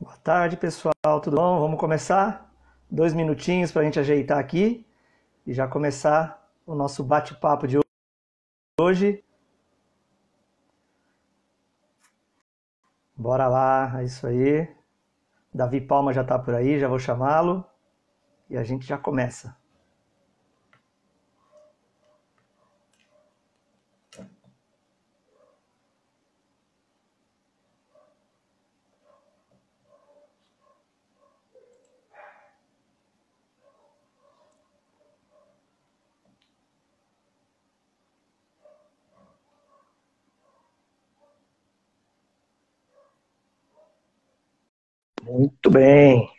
Boa tarde, pessoal. Tudo bom? Vamos começar? 2 minutinhos para a gente ajeitar aqui e já começar o nosso bate-papo de hoje. Bora lá, é isso aí. Davi Palma já está por aí, já vou chamá-lo e a gente já começa. Muito bem.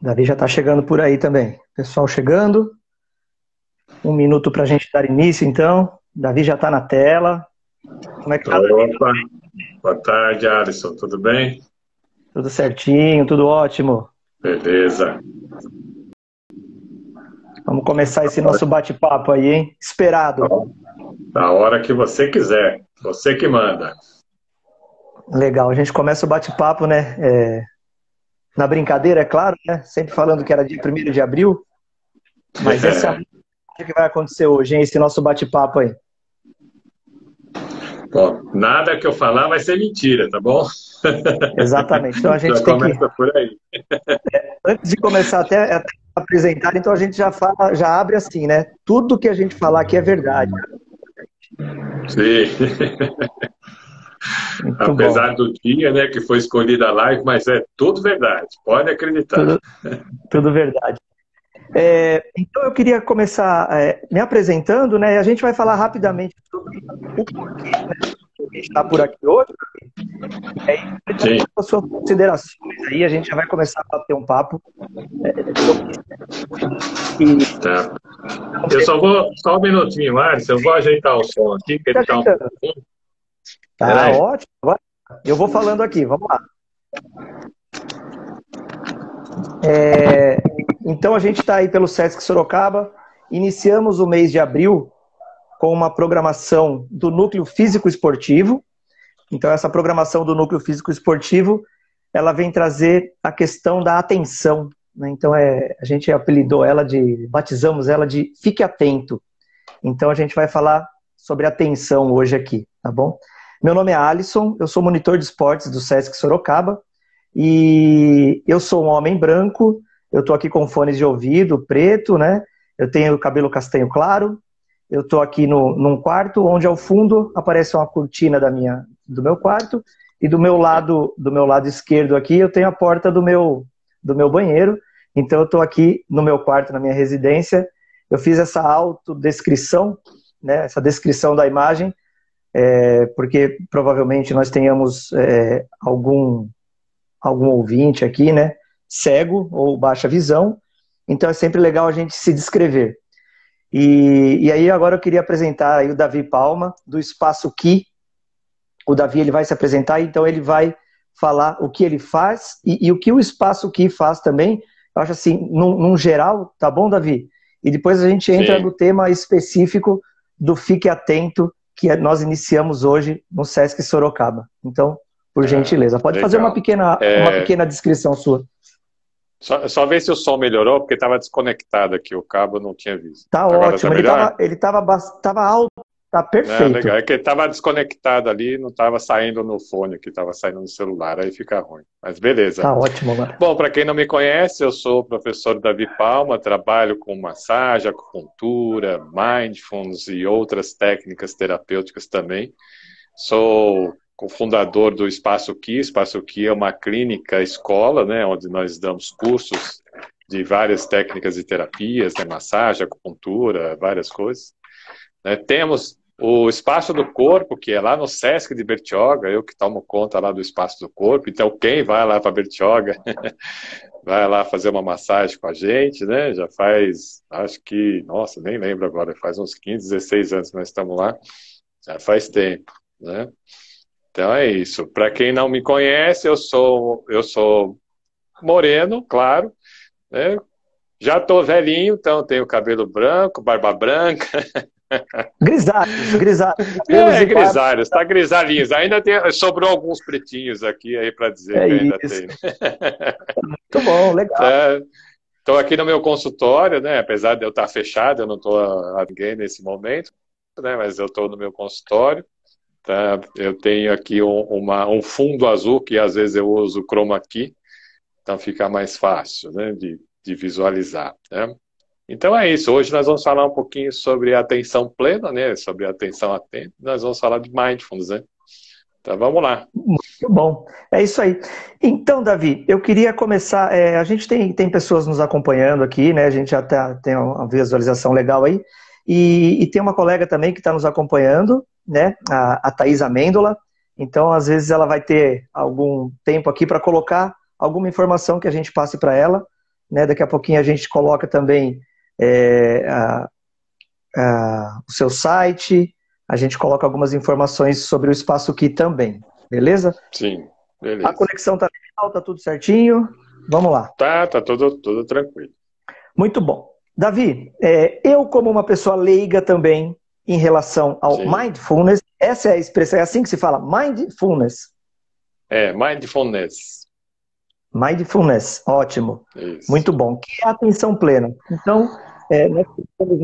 Davi já está chegando por aí também. Pessoal chegando. 1 minuto para a gente dar início, então. Davi já está na tela. Como é que está, Davi? Opa, boa tarde, Alisson. Tudo bem? Tudo certinho, tudo ótimo. Beleza. Vamos começar esse nosso bate-papo aí, hein? Esperado. Da hora que você quiser. Você que manda. Legal, a gente começa o bate-papo, né? Na brincadeira, é claro, né? Sempre falando que era dia 1º de abril. Mas esse é o que vai acontecer hoje, hein? Esse nosso bate-papo aí. Bom, nada que eu falar vai ser mentira, tá bom? Exatamente. Então a gente Já tem que, começa por aí. antes de começar até apresentar, então a gente já fala, já abre assim, né? Tudo que a gente falar aqui é verdade. Sim. Muito bom. Apesar do dia, né, que foi escolhida a live, mas é tudo verdade. Pode acreditar. Tudo verdade. Então eu queria começar me apresentando, né? E a gente vai falar rapidamente sobre o porquê, né, que a gente está por aqui hoje. E aí, Sim. com as suas considerações aí, a gente já vai começar a bater um papo. Tá. Eu só um minutinho, Alisson, eu vou ajeitar o som aqui, que ele tá um pouco ruim. Tá ótimo. Agora eu vou falando aqui, vamos lá. Então a gente está aí pelo Sesc Sorocaba. Iniciamos o mês de abril com uma programação do Núcleo Físico Esportivo. Então essa programação do Núcleo Físico Esportivo, ela vem trazer a questão da atenção, né? Então a gente batizamos ela de Fique Atento. Então a gente vai falar sobre atenção hoje aqui, tá bom? Meu nome é Alisson, eu sou monitor de esportes do Sesc Sorocaba e eu sou um homem branco, eu estou aqui com fones de ouvido preto, né? Eu tenho cabelo castanho claro, eu estou aqui num quarto onde ao fundo aparece uma cortina do meu quarto e do meu lado esquerdo aqui eu tenho a porta do meu banheiro. Então eu estou aqui no meu quarto, na minha residência. Eu fiz essa autodescrição, né? Essa descrição da imagem, porque provavelmente nós tenhamos algum ouvinte aqui, né, cego ou baixa visão, então é sempre legal a gente se descrever. E aí agora eu queria apresentar aí o Davi Palma, do Espaço Ki. O Davi, ele vai se apresentar, então ele vai falar o que ele faz e o que o Espaço Ki faz também, eu acho assim, num geral, tá bom, Davi? E depois a gente entra no tema específico do Fique Atento, que nós iniciamos hoje no Sesc Sorocaba. Então, por gentileza, pode legal. fazer uma pequena descrição sua. Só ver se o som melhorou, porque estava desconectado aqui, o cabo não tinha visto. Tá Agora ótimo, ele tava alto, tá perfeito. Legal. É que ele estava desconectado ali, não estava saindo no fone, que estava saindo no celular, aí fica ruim. Mas beleza. Tá ótimo, mano. Bom, para quem não me conhece, eu sou o professor Davi Palma, trabalho com massagem, acupuntura, mindfulness e outras técnicas terapêuticas também. Sou cofundador do Espaço Ki. Espaço Ki é uma clínica escola, né, onde nós damos cursos de várias técnicas e terapias, né, massagem, acupuntura, várias coisas. Temos o Espaço do Corpo, que é lá no Sesc de Bertioga, eu que tomo conta lá do Espaço do Corpo, então quem vai lá para Bertioga vai lá fazer uma massagem com a gente, né? Já faz, acho que, nossa, nem lembro agora, faz uns 15, 16 anos que nós estamos lá, já faz tempo, né? Então é isso. Para quem não me conhece, eu sou moreno, claro, né? Já tô velhinho, então tenho cabelo branco, barba branca, Grisalhos, grisalhos, cabelos É, e barbas. grisalhos, tá grisalhinhos. Ainda tem, sobrou alguns pretinhos aqui aí para dizer É que ainda isso. tem. Muito bom, legal. Tá, estou aqui no meu consultório, né? Apesar de eu estar fechado, eu não estou a ninguém nesse momento, né? Mas eu estou no meu consultório. Tá? Eu tenho aqui um fundo azul que às vezes eu uso chroma key, então fica mais fácil, né? De visualizar, né? Então é isso. Hoje nós vamos falar um pouquinho sobre a atenção plena, né? Sobre a atenção atenta. Nós vamos falar de mindfulness, né? Então vamos lá. Muito bom. É isso aí. Então, Davi, eu queria começar. A gente tem pessoas nos acompanhando aqui, né? A gente já tem uma visualização legal aí. E tem uma colega também que está nos acompanhando, né? A Thaís Amêndola. Então, às vezes, ela vai ter algum tempo aqui para colocar alguma informação que a gente passe para ela, né? Daqui a pouquinho a gente coloca também o seu site, a gente coloca algumas informações sobre o Espaço aqui também, beleza? Sim, A beleza. conexão tá legal, tá tudo certinho. Vamos lá. Tá tudo tranquilo. Muito bom. Davi, eu como uma pessoa leiga também em relação ao Sim. mindfulness, essa é a expressão, é assim que se fala, mindfulness. Mindfulness. Mindfulness, ótimo. Isso. Muito bom. Que é a atenção plena. Então, nós estamos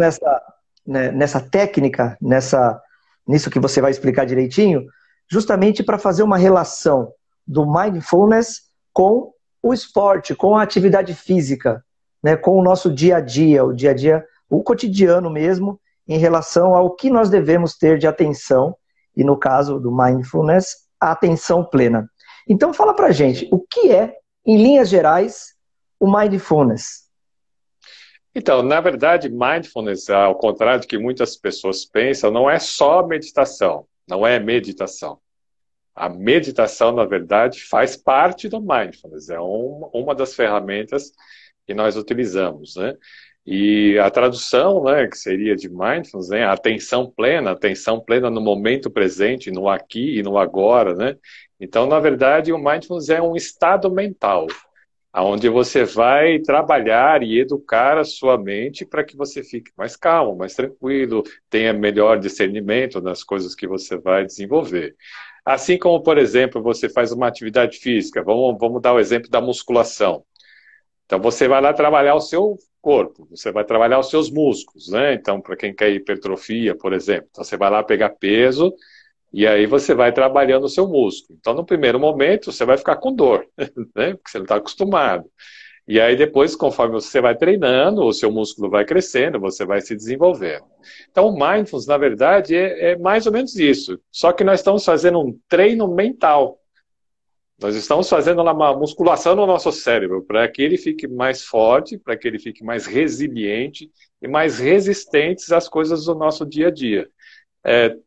nessa técnica, nisso que você vai explicar direitinho, justamente para fazer uma relação do mindfulness com o esporte, com a atividade física, né, com o nosso dia a dia, o cotidiano mesmo, em relação ao que nós devemos ter de atenção, e no caso do mindfulness, a atenção plena. Então fala pra gente, o que é, em linhas gerais, o mindfulness? Então, na verdade, mindfulness, ao contrário do que muitas pessoas pensam, não é só meditação, não é meditação. A meditação, na verdade, faz parte do mindfulness, é uma das ferramentas que nós utilizamos, né? E a tradução, né, que seria de mindfulness, né, atenção plena no momento presente, no aqui e no agora, né? Então, na verdade, o mindfulness é um estado mental, onde você vai trabalhar e educar a sua mente para que você fique mais calmo, mais tranquilo, tenha melhor discernimento nas coisas que você vai desenvolver. Assim como, por exemplo, você faz uma atividade física, vamos dar o exemplo da musculação. Então, você vai lá trabalhar o seu corpo, você vai trabalhar os seus músculos, né? Então, para quem quer hipertrofia, por exemplo, então você vai lá pegar peso e aí você vai trabalhando o seu músculo. Então, no primeiro momento, você vai ficar com dor, né? Porque você não está acostumado. E aí depois, conforme você vai treinando, o seu músculo vai crescendo, você vai se desenvolvendo. Então, o mindfulness, na verdade, é mais ou menos isso. Só que nós estamos fazendo um treino mental. Nós estamos fazendo uma musculação no nosso cérebro para que ele fique mais forte, para que ele fique mais resiliente e mais resistente às coisas do nosso dia a dia.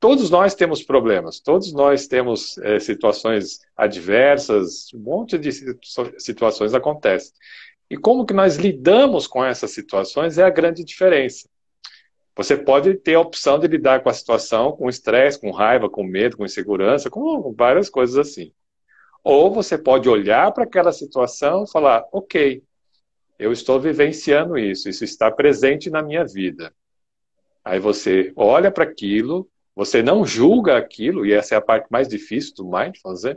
Todos nós temos problemas, todos nós temos situações adversas, um monte de situações acontecem. E como que nós lidamos com essas situações é a grande diferença. Você pode ter a opção de lidar com a situação com estresse, com raiva, com medo, com insegurança, com várias coisas assim. Ou você pode olhar para aquela situação e falar, ok, eu estou vivenciando isso está presente na minha vida. Aí você olha para aquilo, você não julga aquilo, e essa é a parte mais difícil do mindfulness, né?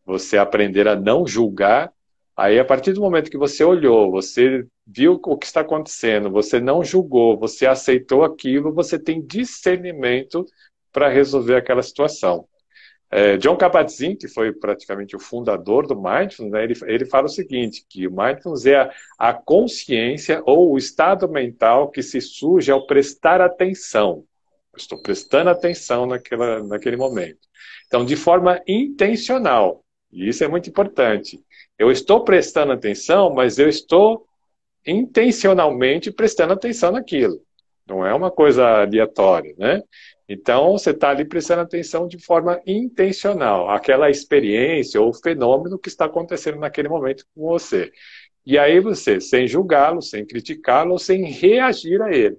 Você aprender a não julgar. Aí, a partir do momento que você olhou, você viu o que está acontecendo, você não julgou, você aceitou aquilo, você tem discernimento para resolver aquela situação. John Kabat-Zinn, que foi praticamente o fundador do Mindfulness, né, ele fala o seguinte, que o Mindfulness é a consciência ou o estado mental que se surge ao prestar atenção. Eu estou prestando atenção naquele momento. Então, de forma intencional, e isso é muito importante. Eu estou prestando atenção, mas eu estou intencionalmente prestando atenção naquilo. Não é uma coisa aleatória, né? Então, você está ali prestando atenção de forma intencional, aquela experiência ou fenômeno que está acontecendo naquele momento com você. E aí você, sem julgá-lo, sem criticá-lo, sem reagir a ele.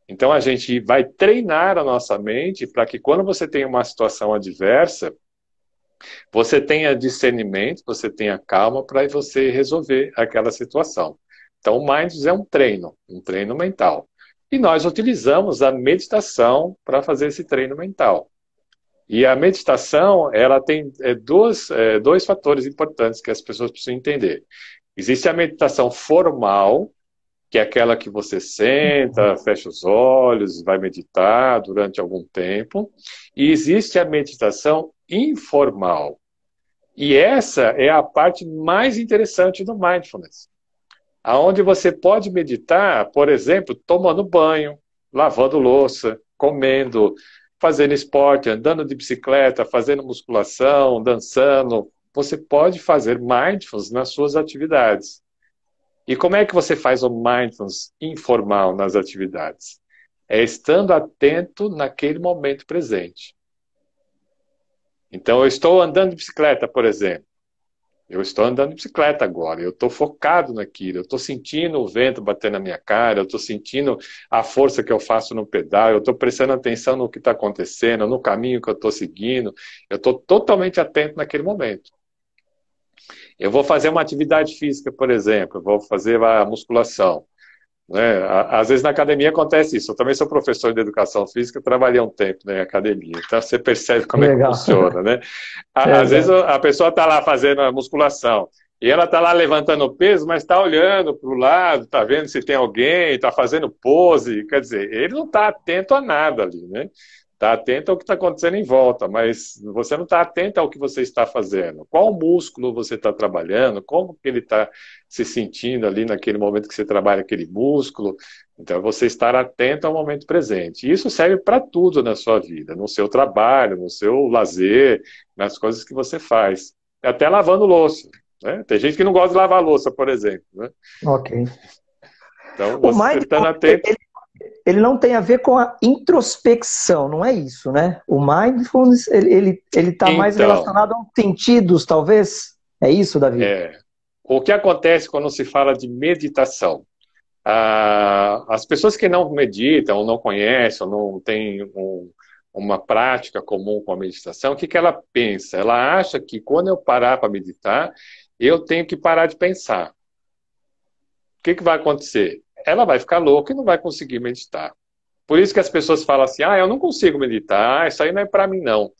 Então, a gente vai treinar a nossa mente para que quando você tem uma situação adversa, você tenha discernimento, você tenha calma para você resolver aquela situação. Então, o Mindfulness é um treino mental. E nós utilizamos a meditação para fazer esse treino mental. E a meditação, ela tem dois fatores importantes que as pessoas precisam entender. Existe a meditação formal, que é aquela que você senta, fecha os olhos, vai meditar durante algum tempo. E existe a meditação informal. E essa é a parte mais interessante do mindfulness. Aonde você pode meditar, por exemplo, tomando banho, lavando louça, comendo, fazendo esporte, andando de bicicleta, fazendo musculação, dançando. Você pode fazer mindfulness nas suas atividades. E como é que você faz o mindfulness informal nas atividades? É estando atento naquele momento presente. Então, eu estou andando de bicicleta, por exemplo. Eu estou andando de bicicleta agora, eu estou focado naquilo, eu estou sentindo o vento bater na minha cara, eu estou sentindo a força que eu faço no pedal, eu estou prestando atenção no que está acontecendo, no caminho que eu estou seguindo, eu estou totalmente atento naquele momento. Eu vou fazer uma atividade física, por exemplo, eu vou fazer a musculação. Né? Às vezes na academia acontece isso. Eu também sou professor de educação física, trabalhei um tempo, né, em academia, então você percebe como é que funciona, né? Às vezes a pessoa está lá fazendo a musculação e ela está lá levantando o peso, mas está olhando para o lado, está vendo se tem alguém, está fazendo pose, quer dizer, ele não está atento a nada ali, né? Está atento ao que está acontecendo em volta, mas você não está atento ao que você está fazendo. Qual músculo você está trabalhando, como que ele está se sentindo ali naquele momento que você trabalha aquele músculo. Então, você estar atento ao momento presente. E isso serve para tudo na sua vida, no seu trabalho, no seu lazer, nas coisas que você faz. Até lavando louça. Né? Tem gente que não gosta de lavar louça, por exemplo. Né? Ok. Então, você estando atento... Ele não tem a ver com a introspecção, não é isso, né? O mindfulness, ele está mais relacionado aos sentidos, talvez? É isso, Davi? O que acontece quando se fala de meditação? As pessoas que não meditam, ou não conhecem, ou não têm uma prática comum com a meditação, o que ela pensa? Ela acha que quando eu parar para meditar, eu tenho que parar de pensar. O que vai acontecer? Ela vai ficar louca e não vai conseguir meditar. Por isso que as pessoas falam assim, eu não consigo meditar, isso aí não é para mim não.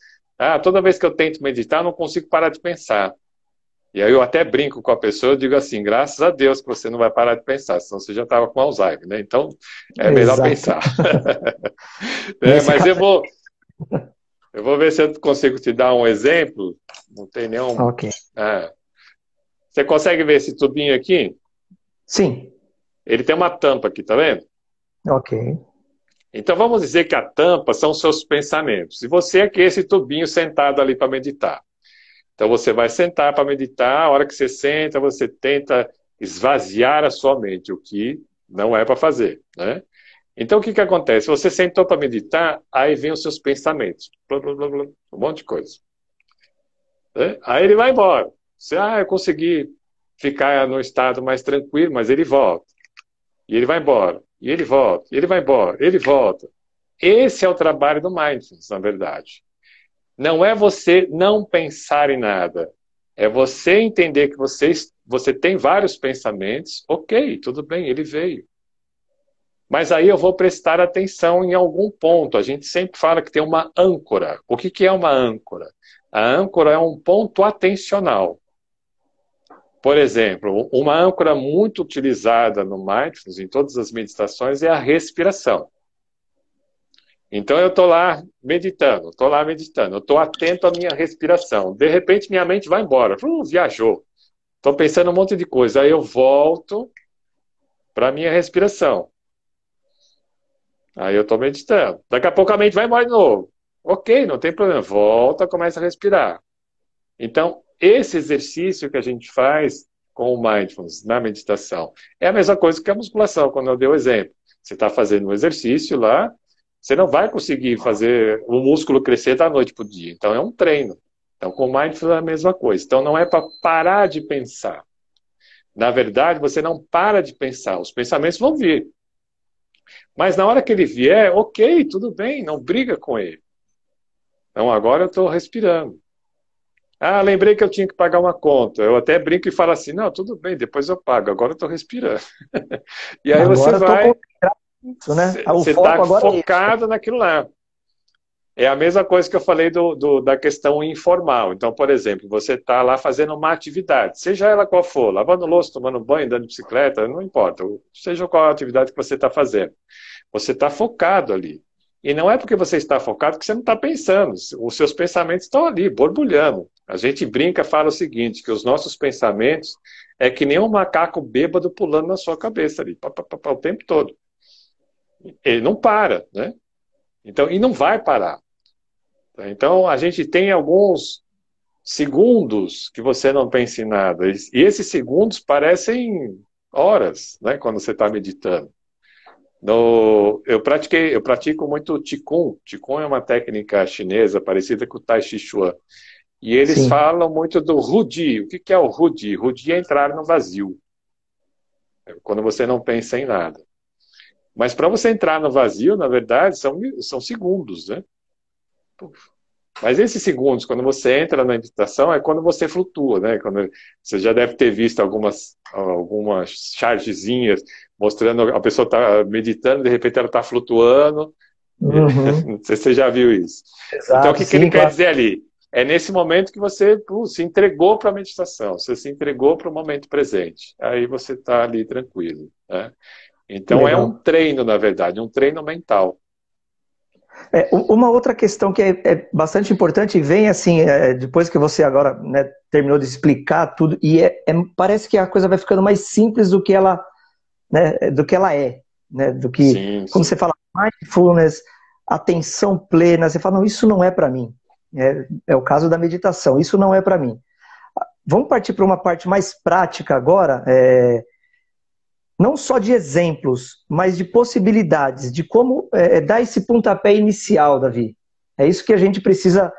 Toda vez que eu tento meditar, eu não consigo parar de pensar. E aí eu até brinco com a pessoa, eu digo assim, graças a Deus que você não vai parar de pensar, senão você já estava com Alzheimer, né? Então, é melhor pensar. Mas eu vou ver se eu consigo te dar um exemplo. Não tem nenhum... Ok. Você consegue ver esse tubinho aqui? Sim. Ele tem uma tampa aqui, tá vendo? Ok. Então vamos dizer que a tampa são os seus pensamentos. E você é que esse tubinho sentado ali para meditar. Então você vai sentar para meditar, a hora que você senta, você tenta esvaziar a sua mente, o que não é para fazer, né? Então o que acontece? Você sentou para meditar, aí vem os seus pensamentos. Blá, blá, blá, blá, um monte de coisa. Aí ele vai embora. Você, eu consegui ficar no estado mais tranquilo, mas ele volta. E ele vai embora, e ele volta, e ele vai embora, ele volta. Esse é o trabalho do mindfulness, na verdade. Não é você não pensar em nada. É você entender que você tem vários pensamentos. Ok, tudo bem, ele veio. Mas aí eu vou prestar atenção em algum ponto. A gente sempre fala que tem uma âncora. O que é uma âncora? A âncora é um ponto atencional. Por exemplo, uma âncora muito utilizada no mindfulness, em todas as meditações, é a respiração. Então eu estou lá meditando, eu estou atento à minha respiração. De repente minha mente vai embora, viajou. Estou pensando um monte de coisa. Aí eu volto para a minha respiração. Aí eu estou meditando. Daqui a pouco a mente vai embora de novo. Ok, não tem problema. Volta, começa a respirar. Então, esse exercício que a gente faz com o mindfulness na meditação é a mesma coisa que a musculação, quando eu dei o exemplo. Você está fazendo um exercício lá, você não vai conseguir fazer o músculo crescer da noite para o dia. Então, é um treino. Então, com o mindfulness é a mesma coisa. Então, não é para parar de pensar. Na verdade, você não para de pensar. Os pensamentos vão vir. Mas na hora que ele vier, ok, tudo bem, não briga com ele. Então, agora eu estou respirando. Lembrei que eu tinha que pagar uma conta. Eu até brinco e falo assim, não, tudo bem, depois eu pago. Agora eu estou respirando. E aí agora você vai... Isso, né? O Você foco está agora é isso. focado naquilo lá. É a mesma coisa que eu falei da questão informal. Então, por exemplo, você está lá fazendo uma atividade, seja ela qual for, lavando louça, tomando banho, andando de bicicleta, não importa, seja qual a atividade que você está fazendo. Você está focado ali. E não é porque você está focado que você não está pensando. Os seus pensamentos estão ali, borbulhando. A gente brinca, fala o seguinte, que os nossos pensamentos é que nem um macaco bêbado pulando na sua cabeça ali, pá, pá, pá, pá, o tempo todo. Ele não para, né? Então, e não vai parar. Então, a gente tem alguns segundos que você não pensa em nada. E esses segundos parecem horas, né, quando você está meditando. Eu pratico muito Qigong. Qigong é uma técnica chinesa parecida com o Tai Chi Chuan. E eles Sim. falam muito do Rudi. O que é o Rudi? Rudi é entrar no vazio. É quando você não pensa em nada. Mas para você entrar no vazio, na verdade, são segundos, né? Mas esses segundos, quando você entra na meditação, é quando você flutua, né? Quando você já deve ter visto algumas chargezinhas mostrando a pessoa está meditando, de repente ela está flutuando. Uhum. Não sei se você já viu isso. Então, o Exato, que ele sim, quer claro. dizer ali? É nesse momento que você se entregou para a meditação, você se entregou para o momento presente. Aí você está ali tranquilo, né? Que Então, é um legal. treino, na verdade, um treino mental. Uma outra questão que é bastante importante e vem assim, depois que você agora, né, terminou de explicar tudo, e parece que a coisa vai ficando mais simples do que ela, né, do que ela é, né, do que, Sim, quando você sim. fala mindfulness, atenção plena, você fala, não, isso não é para mim. É o caso da meditação, isso não é para mim. Vamos partir para uma parte mais prática agora, não só de exemplos, mas de possibilidades, de como dar esse pontapé inicial, Davi. É isso que a gente precisa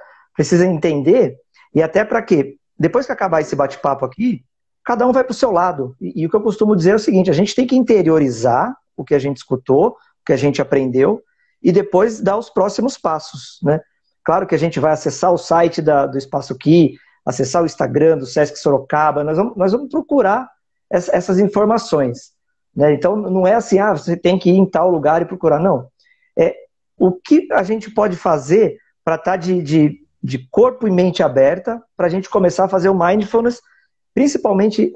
entender, e até para quê? Depois que acabar esse bate-papo aqui, cada um vai para o seu lado. E o que eu costumo dizer é o seguinte: a gente tem que interiorizar o que a gente escutou, o que a gente aprendeu, e depois dar os próximos passos, né? Claro que a gente vai acessar o site do Espaço Aqui, acessar o Instagram do Sesc Sorocaba, nós vamos procurar essas informações. Né? Então, não é assim, você tem que ir em tal lugar e procurar. Não. É, o que a gente pode fazer para estar de corpo e mente aberta para a gente começar a fazer o mindfulness, principalmente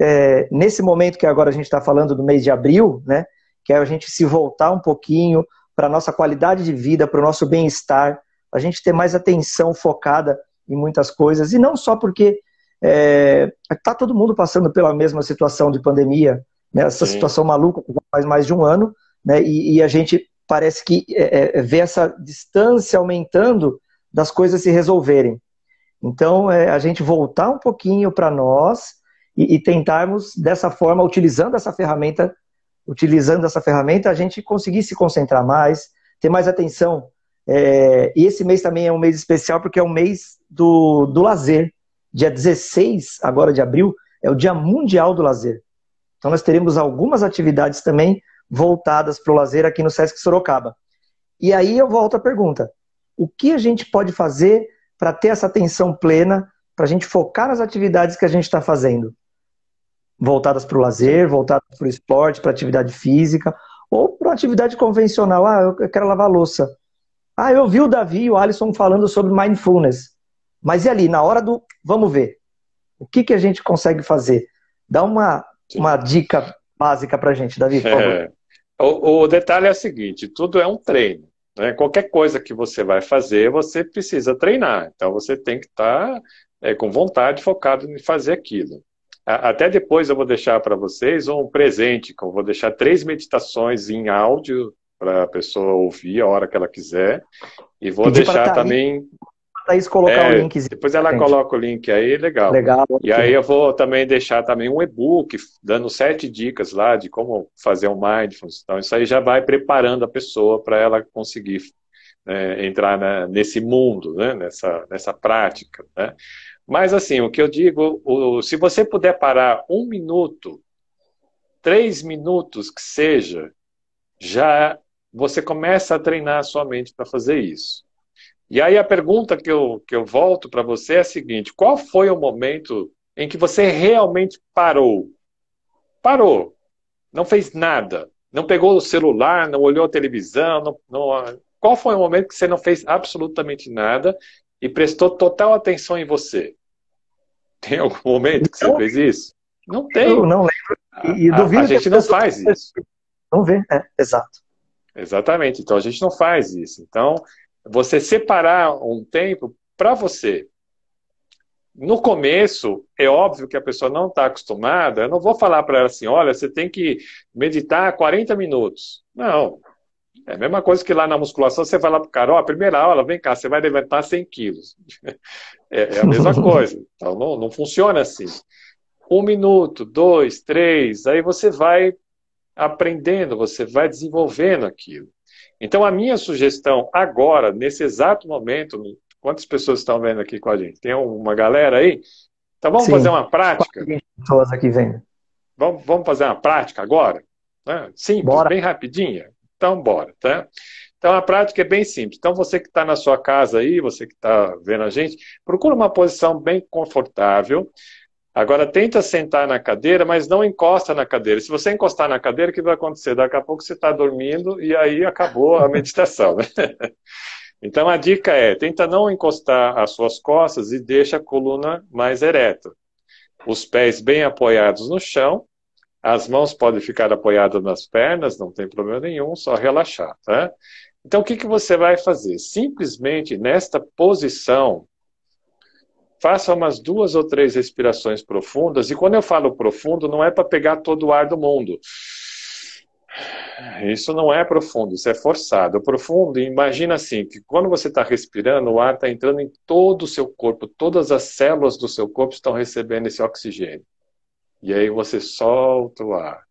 nesse momento que agora a gente está falando do mês de abril, né? Que é a gente se voltar um pouquinho para a nossa qualidade de vida, para o nosso bem-estar, a gente ter mais atenção focada em muitas coisas, e não só porque está todo mundo passando pela mesma situação de pandemia, né, essa Sim. situação maluca que faz mais de um ano, né, e a gente parece que vê essa distância aumentando das coisas se resolverem. Então, a gente voltar um pouquinho para nós e tentarmos dessa forma, utilizando essa ferramenta, a gente conseguir se concentrar mais, ter mais atenção. E esse mês também é um mês especial porque é o mês do lazer. Dia 16, agora de abril, é o Dia Mundial do Lazer. Então nós teremos algumas atividades também voltadas para o lazer aqui no Sesc Sorocaba. E aí eu volto à pergunta: o que a gente pode fazer para ter essa atenção plena, para a gente focar nas atividades que a gente está fazendo? Voltadas para o lazer, Sim. voltadas para o esporte, para a atividade física, ou para uma atividade convencional. Eu quero lavar louça. Eu vi o Davi e o Alisson falando sobre mindfulness. Mas e ali, na hora do vamos ver, o que a gente consegue fazer? Dá uma Sim. dica básica para a gente, Davi, por favor. O detalhe é o seguinte: tudo é um treino, né? Qualquer coisa que você vai fazer, você precisa treinar. Então você tem que estar com vontade, focado em fazer aquilo. Até depois eu vou deixar para vocês um presente, que eu vou deixar 3 meditações em áudio para a pessoa ouvir a hora que ela quiser. E vou Pedir para a deixar também. Thaís colocar o linkzinho Depois para ela a gente. coloca o link aí, legal. Legal, E aí ótimo. eu vou também deixar também um e-book dando 7 dicas lá de como fazer um mindfulness. Então isso aí já vai preparando a pessoa para ela conseguir entrar nesse mundo, né? nessa prática. Né? Mas assim, o que eu digo, se você puder parar 1 minuto, 3 minutos que seja, já você começa a treinar a sua mente para fazer isso. E aí a pergunta que eu volto para você é a seguinte: qual foi o momento em que você realmente parou? Parou, não fez nada. Não pegou o celular, não olhou a televisão, qual foi o momento que você não fez absolutamente nada e prestou total atenção em você? Tem algum momento que você Não, fez isso? Não eu tem. não lembro. E A duvido que as gente não pessoas faz isso. não vê. É, exato. Exatamente. Então a gente não faz isso. Então, você separar um tempo para você. No começo, é óbvio que a pessoa não está acostumada. Eu não vou falar para ela assim: olha, você tem que meditar 40 minutos. Não. É a mesma coisa que lá na musculação você vai lá para o cara: ó, primeira aula, vem cá, você vai levantar 100 quilos. É a mesma coisa. Então não funciona assim. 1 minuto, dois, três, aí você vai aprendendo, você vai desenvolvendo aquilo. Então, a minha sugestão agora, nesse exato momento, quantas pessoas estão vendo aqui com a gente? Tem uma galera aí? Então, vamos fazer Sim. uma prática? 20 pessoas aqui vendo. Vamos fazer uma prática agora? Né? Simples, Bora. bem rapidinha? Então, bora, tá? Então, a prática é bem simples. Então, você que está na sua casa aí, você que está vendo a gente, procura uma posição bem confortável. Agora, tenta sentar na cadeira, mas não encosta na cadeira. Se você encostar na cadeira, o que vai acontecer? Daqui a pouco você está dormindo e aí acabou a meditação, né? Então, a dica é, tenta não encostar as suas costas e deixa a coluna mais ereta. Os pés bem apoiados no chão, as mãos podem ficar apoiadas nas pernas, não tem problema nenhum, só relaxar, tá? Então, o que você vai fazer? Simplesmente, nesta posição, faça umas 2 ou 3 respirações profundas. E quando eu falo profundo, não é para pegar todo o ar do mundo. Isso não é profundo, isso é forçado. O profundo, imagina assim, que quando você está respirando, o ar está entrando em todo o seu corpo, todas as células do seu corpo estão recebendo esse oxigênio. E aí você solta o ar.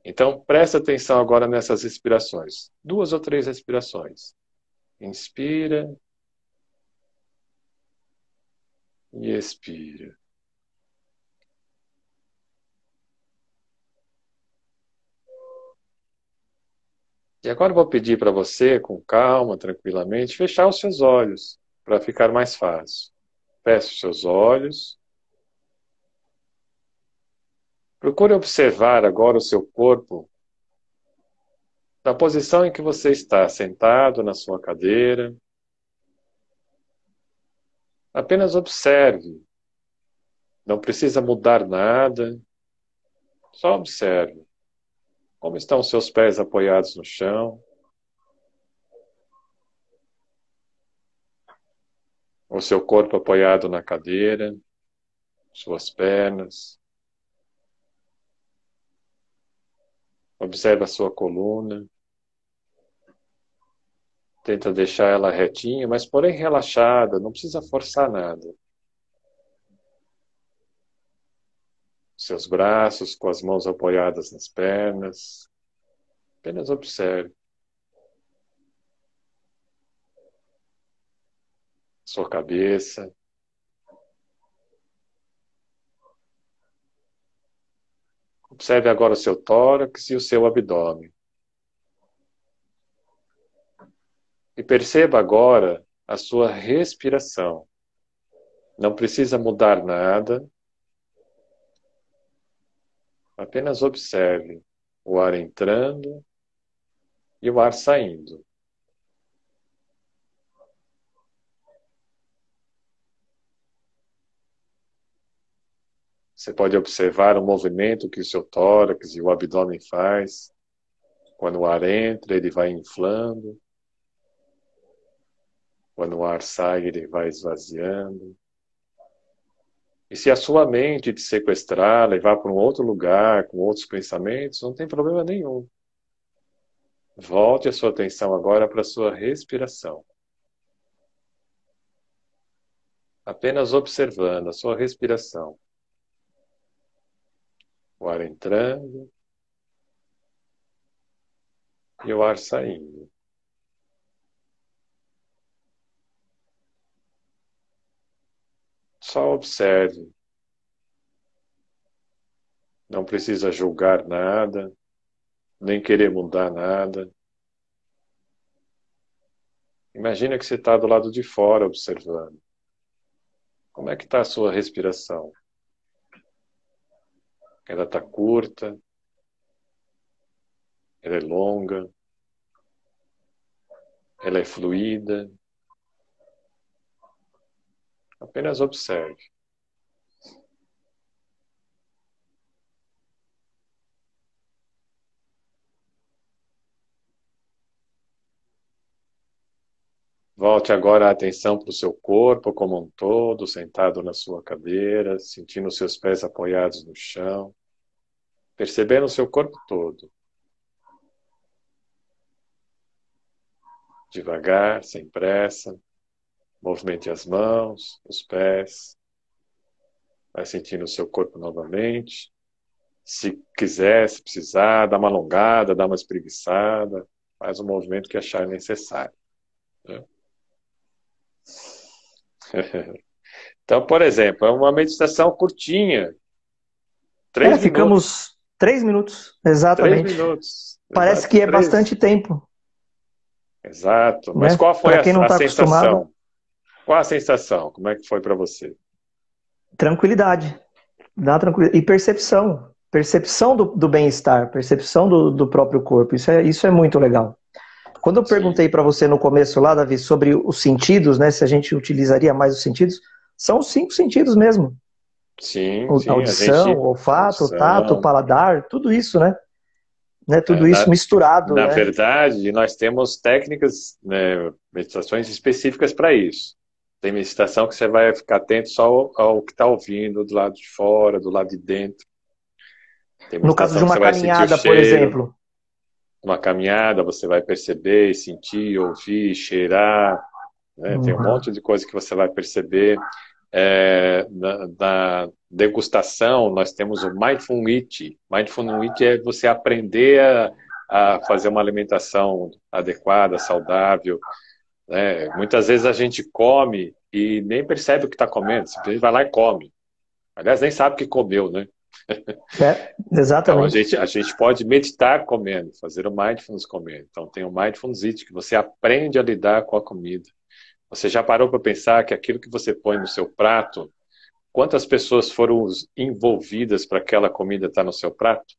Então, presta atenção agora nessas respirações. 2 ou 3 respirações. Inspira e expira. E agora eu vou pedir para você, com calma, tranquilamente, fechar os seus olhos, para ficar mais fácil. Feche os seus olhos. Procure observar agora o seu corpo, na posição em que você está, sentado na sua cadeira. Apenas observe. Não precisa mudar nada. Só observe. Como estão os seus pés apoiados no chão? O seu corpo apoiado na cadeira? Suas pernas? Observe a sua coluna. Tenta deixar ela retinha, mas porém relaxada, não precisa forçar nada. Seus braços com as mãos apoiadas nas pernas. Apenas observe. Sua cabeça. Observe agora o seu tórax e o seu abdômen. E perceba agora a sua respiração. Não precisa mudar nada. Apenas observe o ar entrando e o ar saindo. Você pode observar o movimento que o seu tórax e o abdômen faz. Quando o ar entra, ele vai inflando. Quando o ar sai, ele vai esvaziando. E se a sua mente te sequestrar, levar para um outro lugar, com outros pensamentos, não tem problema nenhum. Volte a sua atenção agora para a sua respiração. Apenas observando a sua respiração. O ar entrando e o ar saindo. Só observe. Não precisa julgar nada, nem querer mudar nada. Imagina que você está do lado de fora observando. Como é que está a sua respiração? Ela está curta? ela é longa, ela é fluida. Apenas observe. Volte agora a atenção para o seu corpo como um todo, sentado na sua cadeira, sentindo os seus pés apoiados no chão, percebendo o seu corpo todo. Devagar, sem pressa, movimente as mãos, os pés, vai sentindo o seu corpo novamente. Se quiser, se precisar, dá uma alongada, dá uma espreguiçada, faz o movimento que achar necessário. Então, por exemplo, é uma meditação curtinha. 3 ficamos minutos. 3 minutos, exatamente. 3 minutos. Parece Exato, que é 3. bastante tempo. Exato. Mas Né? qual foi Pra quem não a tá sensação? acostumado, Qual a sensação? Como é que foi para você? tranquilidade. Dá tranquilidade. E percepção. Percepção do bem-estar, percepção do próprio corpo. Isso é muito legal. Quando eu perguntei para você no começo lá, Davi, sobre os sentidos, né, se a gente utilizaria mais os sentidos, são os 5 sentidos mesmo. Sim, Audição, olfato, tato, paladar, tudo isso, né? Tudo isso misturado. Na verdade, nós temos técnicas, né, meditações específicas para isso. Tem meditação que você vai ficar atento só ao que está ouvindo do lado de fora, do lado de dentro. Tem No caso de uma caminhada, por exemplo. Uma caminhada, você vai perceber, sentir, ouvir, cheirar. Né? Tem um monte de coisa que você vai perceber. Na degustação, nós temos o Mindful Eating. Mindful Eating é você aprender a fazer uma alimentação adequada, saudável. Né? Muitas vezes a gente come e nem percebe o que está comendo, simplesmente vai lá e come. Aliás, nem sabe o que comeu, né? Exatamente. Então, a gente pode meditar comendo, fazer o Mindfulness comendo. Então, tem o Mindfulness Eating, que você aprende a lidar com a comida. Você já parou para pensar que aquilo que você põe no seu prato, quantas pessoas foram envolvidas para aquela comida estar no seu prato?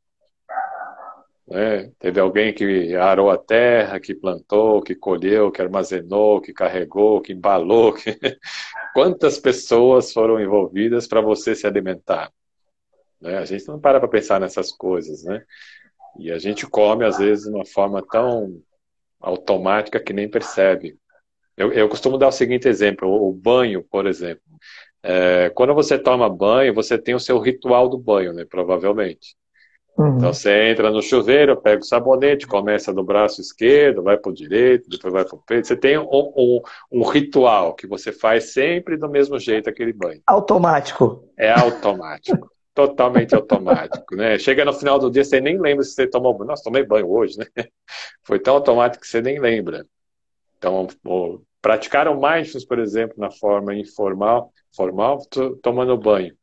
Teve alguém que arou a terra, que plantou, que colheu, que armazenou, que carregou, que embalou. Quantas pessoas foram envolvidas para você se alimentar? A gente não para pensar nessas coisas, né? E a gente come, às vezes, de uma forma tão automática que nem percebe. Eu costumo dar o seguinte exemplo, o banho, por exemplo. Quando você toma banho, você tem o seu ritual do banho, né? Provavelmente. Então você entra no chuveiro, pega o sabonete, começa do braço esquerdo, vai para o direito, depois vai para o peito. Você tem um ritual que você faz sempre do mesmo jeito aquele banho. Automático. É automático. Totalmente automático, né? Chega no final do dia, você nem lembra se você tomou banho. Nossa, tomei banho hoje, né? Foi tão automático que você nem lembra. Então, praticar o mindfulness, por exemplo, na forma informal, tomando banho.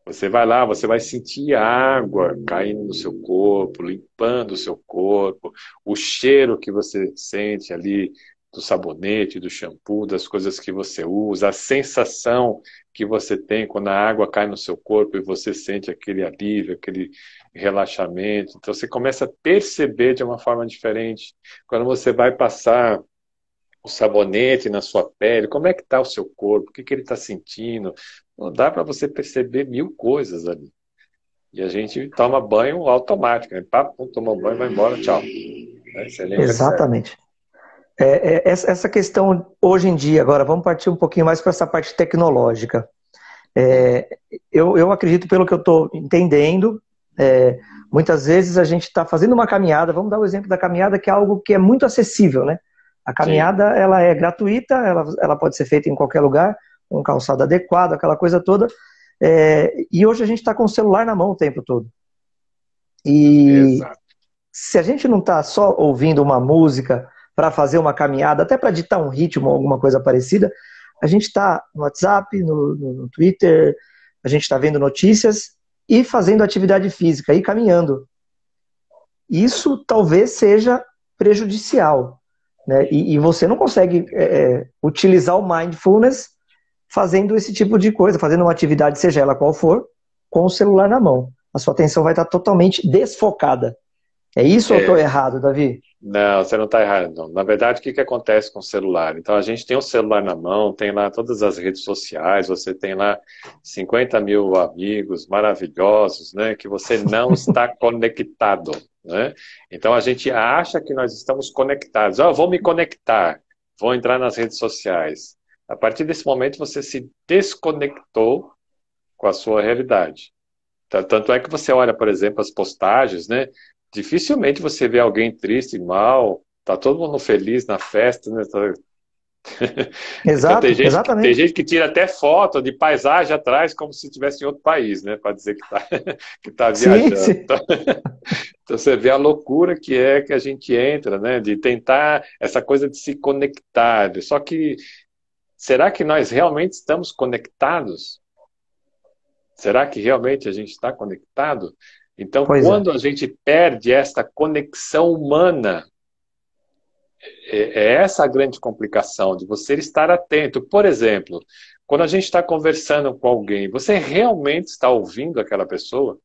Você vai lá, você vai sentir a água caindo no seu corpo, limpando o seu corpo, o cheiro que você sente ali do sabonete, do shampoo, das coisas que você usa, a sensação que você tem quando a água cai no seu corpo e você sente aquele alívio, aquele relaxamento. Então você começa a perceber de uma forma diferente. Quando você vai passar o sabonete na sua pele, como é que está o seu corpo, o que ele está sentindo. Não dá para você perceber 1000 coisas ali. E a gente toma banho automático, né? Toma banho, vai embora, tchau. Exatamente. Essa questão, hoje em dia, agora, vamos partir um pouquinho mais para essa parte tecnológica. Eu acredito, pelo que eu estou entendendo, muitas vezes a gente está fazendo uma caminhada, vamos dar o exemplo da caminhada, que é algo que é muito acessível, né? A caminhada, ela é gratuita, ela pode ser feita em qualquer lugar, com um calçado adequado, aquela coisa toda. E hoje a gente está com o celular na mão o tempo todo. E Exato. Se a gente não está só ouvindo uma música para fazer uma caminhada, até para ditar um ritmo ou alguma coisa parecida, a gente está no WhatsApp, no Twitter, a gente está vendo notícias e fazendo atividade física e caminhando. Isso talvez seja prejudicial, né? E você não consegue utilizar o mindfulness fazendo esse tipo de coisa, fazendo uma atividade, seja ela qual for, com o celular na mão. A sua atenção vai estar totalmente desfocada. É isso ou eu estou É, errado, Davi? não, você não está errado, não. Na verdade, o que que acontece com o celular? Então, a gente tem o celular na mão, tem lá todas as redes sociais, você tem lá 50 mil amigos maravilhosos, né, que você não está conectado, né? Então, a gente acha que nós estamos conectados. Ah, eu vou me conectar, vou entrar nas redes sociais. A partir desse momento, você se desconectou com a sua realidade. Tanto é que você olha, por exemplo, as postagens, né? Dificilmente você vê alguém triste, mal, tá todo mundo feliz na festa, né? Então Exato, tem exatamente. gente que tira até foto de paisagem atrás, como se estivesse em outro país, né? Para dizer que tá, que tá Sim, viajando. sim. Então você vê a loucura que é que a gente entra, né? De tentar essa coisa de se conectar. Só que será que nós realmente estamos conectados? Será que realmente a gente está conectado? Então, Pois é. quando a gente perde esta conexão humana, é essa a grande complicação de você estar atento. Por exemplo, quando a gente está conversando com alguém, você realmente está ouvindo aquela pessoa?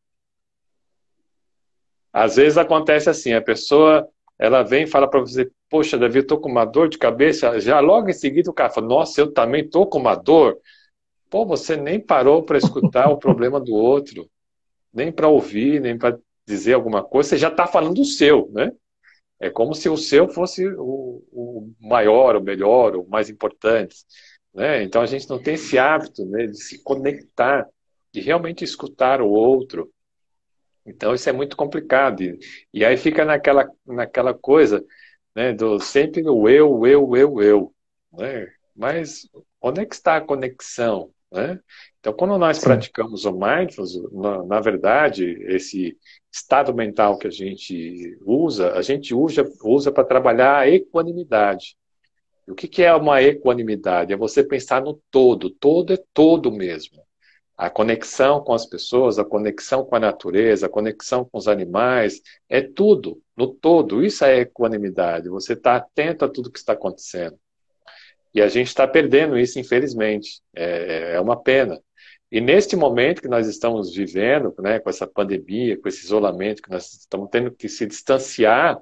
Às vezes acontece assim, a pessoa ela vem e fala para você, poxa, Davi, eu estou com uma dor de cabeça. Já logo em seguida o cara fala, nossa, eu também estou com uma dor. Pô, você nem parou para escutar o problema do outro, nem para ouvir, nem para dizer alguma coisa, você já está falando do seu, né? É como se o seu fosse o maior, o melhor, o mais importante, né? Então a gente não tem esse hábito, né, de se conectar, de realmente escutar o outro. Então isso é muito complicado. E aí fica naquela coisa, né, do sempre o eu, né? Mas onde é que está a conexão, né? Então, quando nós Sim. praticamos o mindfulness, na verdade, esse estado mental que a gente usa para trabalhar a equanimidade. E o que que é uma equanimidade? É você pensar no todo, todo é todo mesmo. A conexão com as pessoas, a conexão com a natureza, a conexão com os animais, é tudo, no todo. Isso é equanimidade. Você está atento a tudo que está acontecendo. E a gente está perdendo isso, infelizmente. É uma pena. E neste momento que nós estamos vivendo, né, com essa pandemia, com esse isolamento, que nós estamos tendo que se distanciar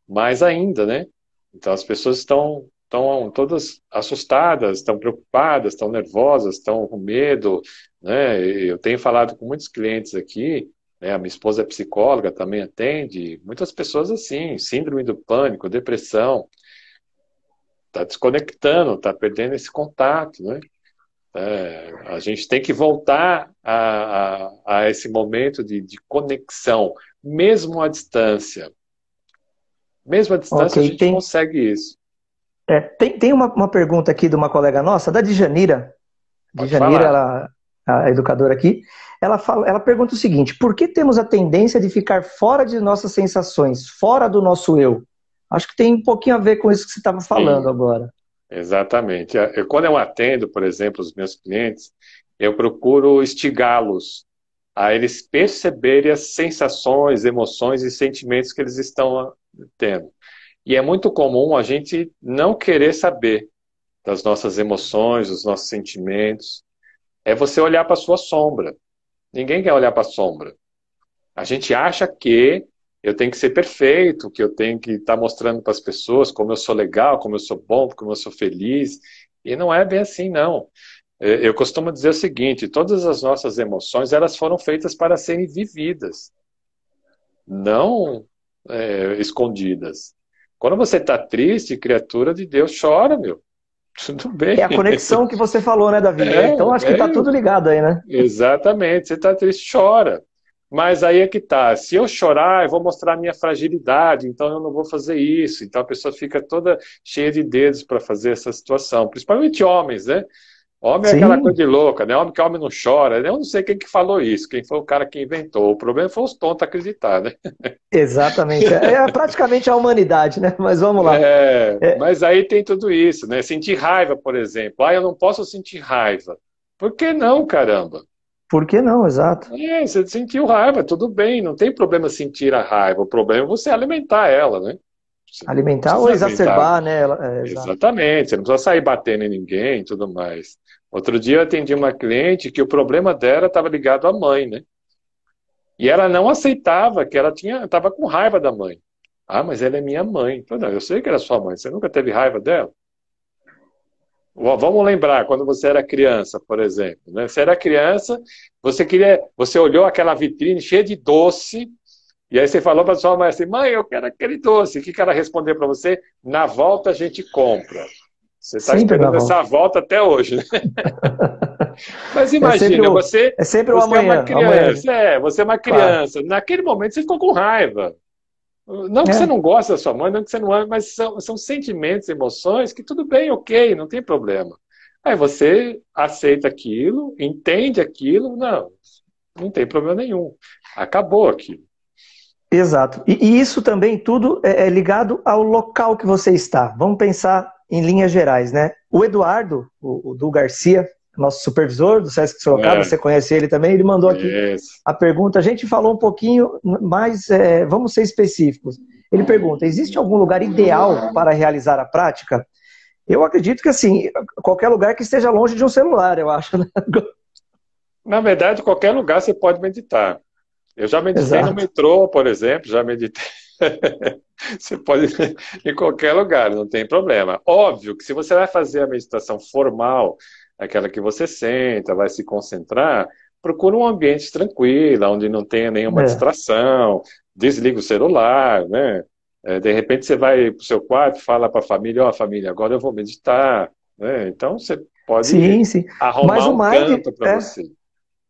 mais ainda, né? Então as pessoas estão todas assustadas, estão preocupadas, estão nervosas, estão com medo, né? Eu tenho falado com muitos clientes aqui, né? A minha esposa é psicóloga, também atende, muitas pessoas assim, síndrome do pânico, depressão, está desconectando, está perdendo esse contato, né? A gente tem que voltar a esse momento de conexão, mesmo à distância. Mesmo à Ok. distância, a gente consegue isso. Tem uma pergunta aqui de uma colega nossa, da Djanira. Pode Djanira, falar. ela, a educadora aqui. Ela pergunta o seguinte: por que temos a tendência de ficar fora de nossas sensações, fora do nosso eu? Acho que tem um pouquinho a ver com isso que você estava falando Sim, agora. exatamente. Quando eu atendo, por exemplo, os meus clientes, eu procuro instigá-los a eles perceberem as sensações, emoções e sentimentos que eles estão tendo. E é muito comum a gente não querer saber das nossas emoções, dos nossos sentimentos. É você olhar para a sua sombra. Ninguém quer olhar para a sombra. A gente acha que eu tenho que ser perfeito, que eu tenho que estar mostrando para as pessoas como eu sou legal, como eu sou bom, como eu sou feliz. E não é bem assim, não. Eu costumo dizer o seguinte: todas as nossas emoções elas foram feitas para serem vividas, não escondidas. Quando você está triste, criatura de Deus, chora, meu. Tudo bem. É a conexão que você falou, né, Davi? Então acho que está tudo ligado aí, né? Exatamente. Você está triste, chora. Mas aí é que tá. Se eu chorar, eu vou mostrar a minha fragilidade, então eu não vou fazer isso. Então a pessoa fica toda cheia de dedos para fazer essa situação. Principalmente homens, né? Homem é aquela coisa Sim, de louca, né? Homem que homem não chora. Eu não sei quem que falou isso, quem foi o cara que inventou. O problema foi os tontos acreditar, né? exatamente. É praticamente a humanidade, né? Mas vamos lá. É, Mas aí tem tudo isso, né? Sentir raiva, por exemplo. Ah, eu não posso sentir raiva. Por que não, caramba? por que não? Exato. Você sentiu raiva, tudo bem, não tem problema sentir a raiva. O problema é você alimentar ela, né? Você não Alimentar ou precisa alimentar. exacerbar, né? Exato. Exatamente, você não precisa sair batendo em ninguém e tudo mais. Outro dia eu atendi uma cliente que o problema dela estava ligado à mãe, né? E ela não aceitava que ela estava com raiva da mãe. Ah, mas ela é minha mãe. Eu, não, eu sei que ela é sua mãe, você nunca teve raiva dela? Vamos lembrar, quando você era criança, por exemplo, né? Você era criança, você olhou aquela vitrine cheia de doce, e aí você falou para sua mãe assim, mãe, eu quero aquele doce. O que ela respondeu para você? Na volta a gente compra. Você está Sempre na esperando essa volta. volta até hoje, né? Mas É sempre imagina, é sempre o você é uma amanhã, amanhã. criança, você é uma Claro. criança. Naquele momento você ficou com raiva. Não que você É, não goste da sua mãe, não que você não ama, mas são sentimentos, emoções que tudo bem, ok, não tem problema. Aí você aceita aquilo, entende aquilo, não tem problema nenhum. Acabou aquilo. exato. E isso também tudo é ligado ao local que você está. Vamos pensar em linhas gerais, né? O Eduardo, o Du Garcia, nosso supervisor do Sesc Sorocaba, É, você conhece ele também, ele mandou aqui isso. a pergunta. A gente falou um pouquinho, mas vamos ser específicos. Ele pergunta: existe algum lugar ideal para realizar a prática? Eu acredito que, assim, qualquer lugar que esteja longe de um celular, eu acho, né? Na verdade, qualquer lugar você pode meditar. Eu já meditei no Exato. metrô, por exemplo, já meditei. Você pode em qualquer lugar, não tem problema. Óbvio que se você vai fazer a meditação formal, aquela que você senta, vai se concentrar, procura um ambiente tranquilo, onde não tenha nenhuma É. distração, desliga o celular, né? De repente você vai para o seu quarto, fala para a família, ó, família, agora eu vou meditar, né? Então você pode Sim, sim. Mas arrumar o um Mind, canto para você.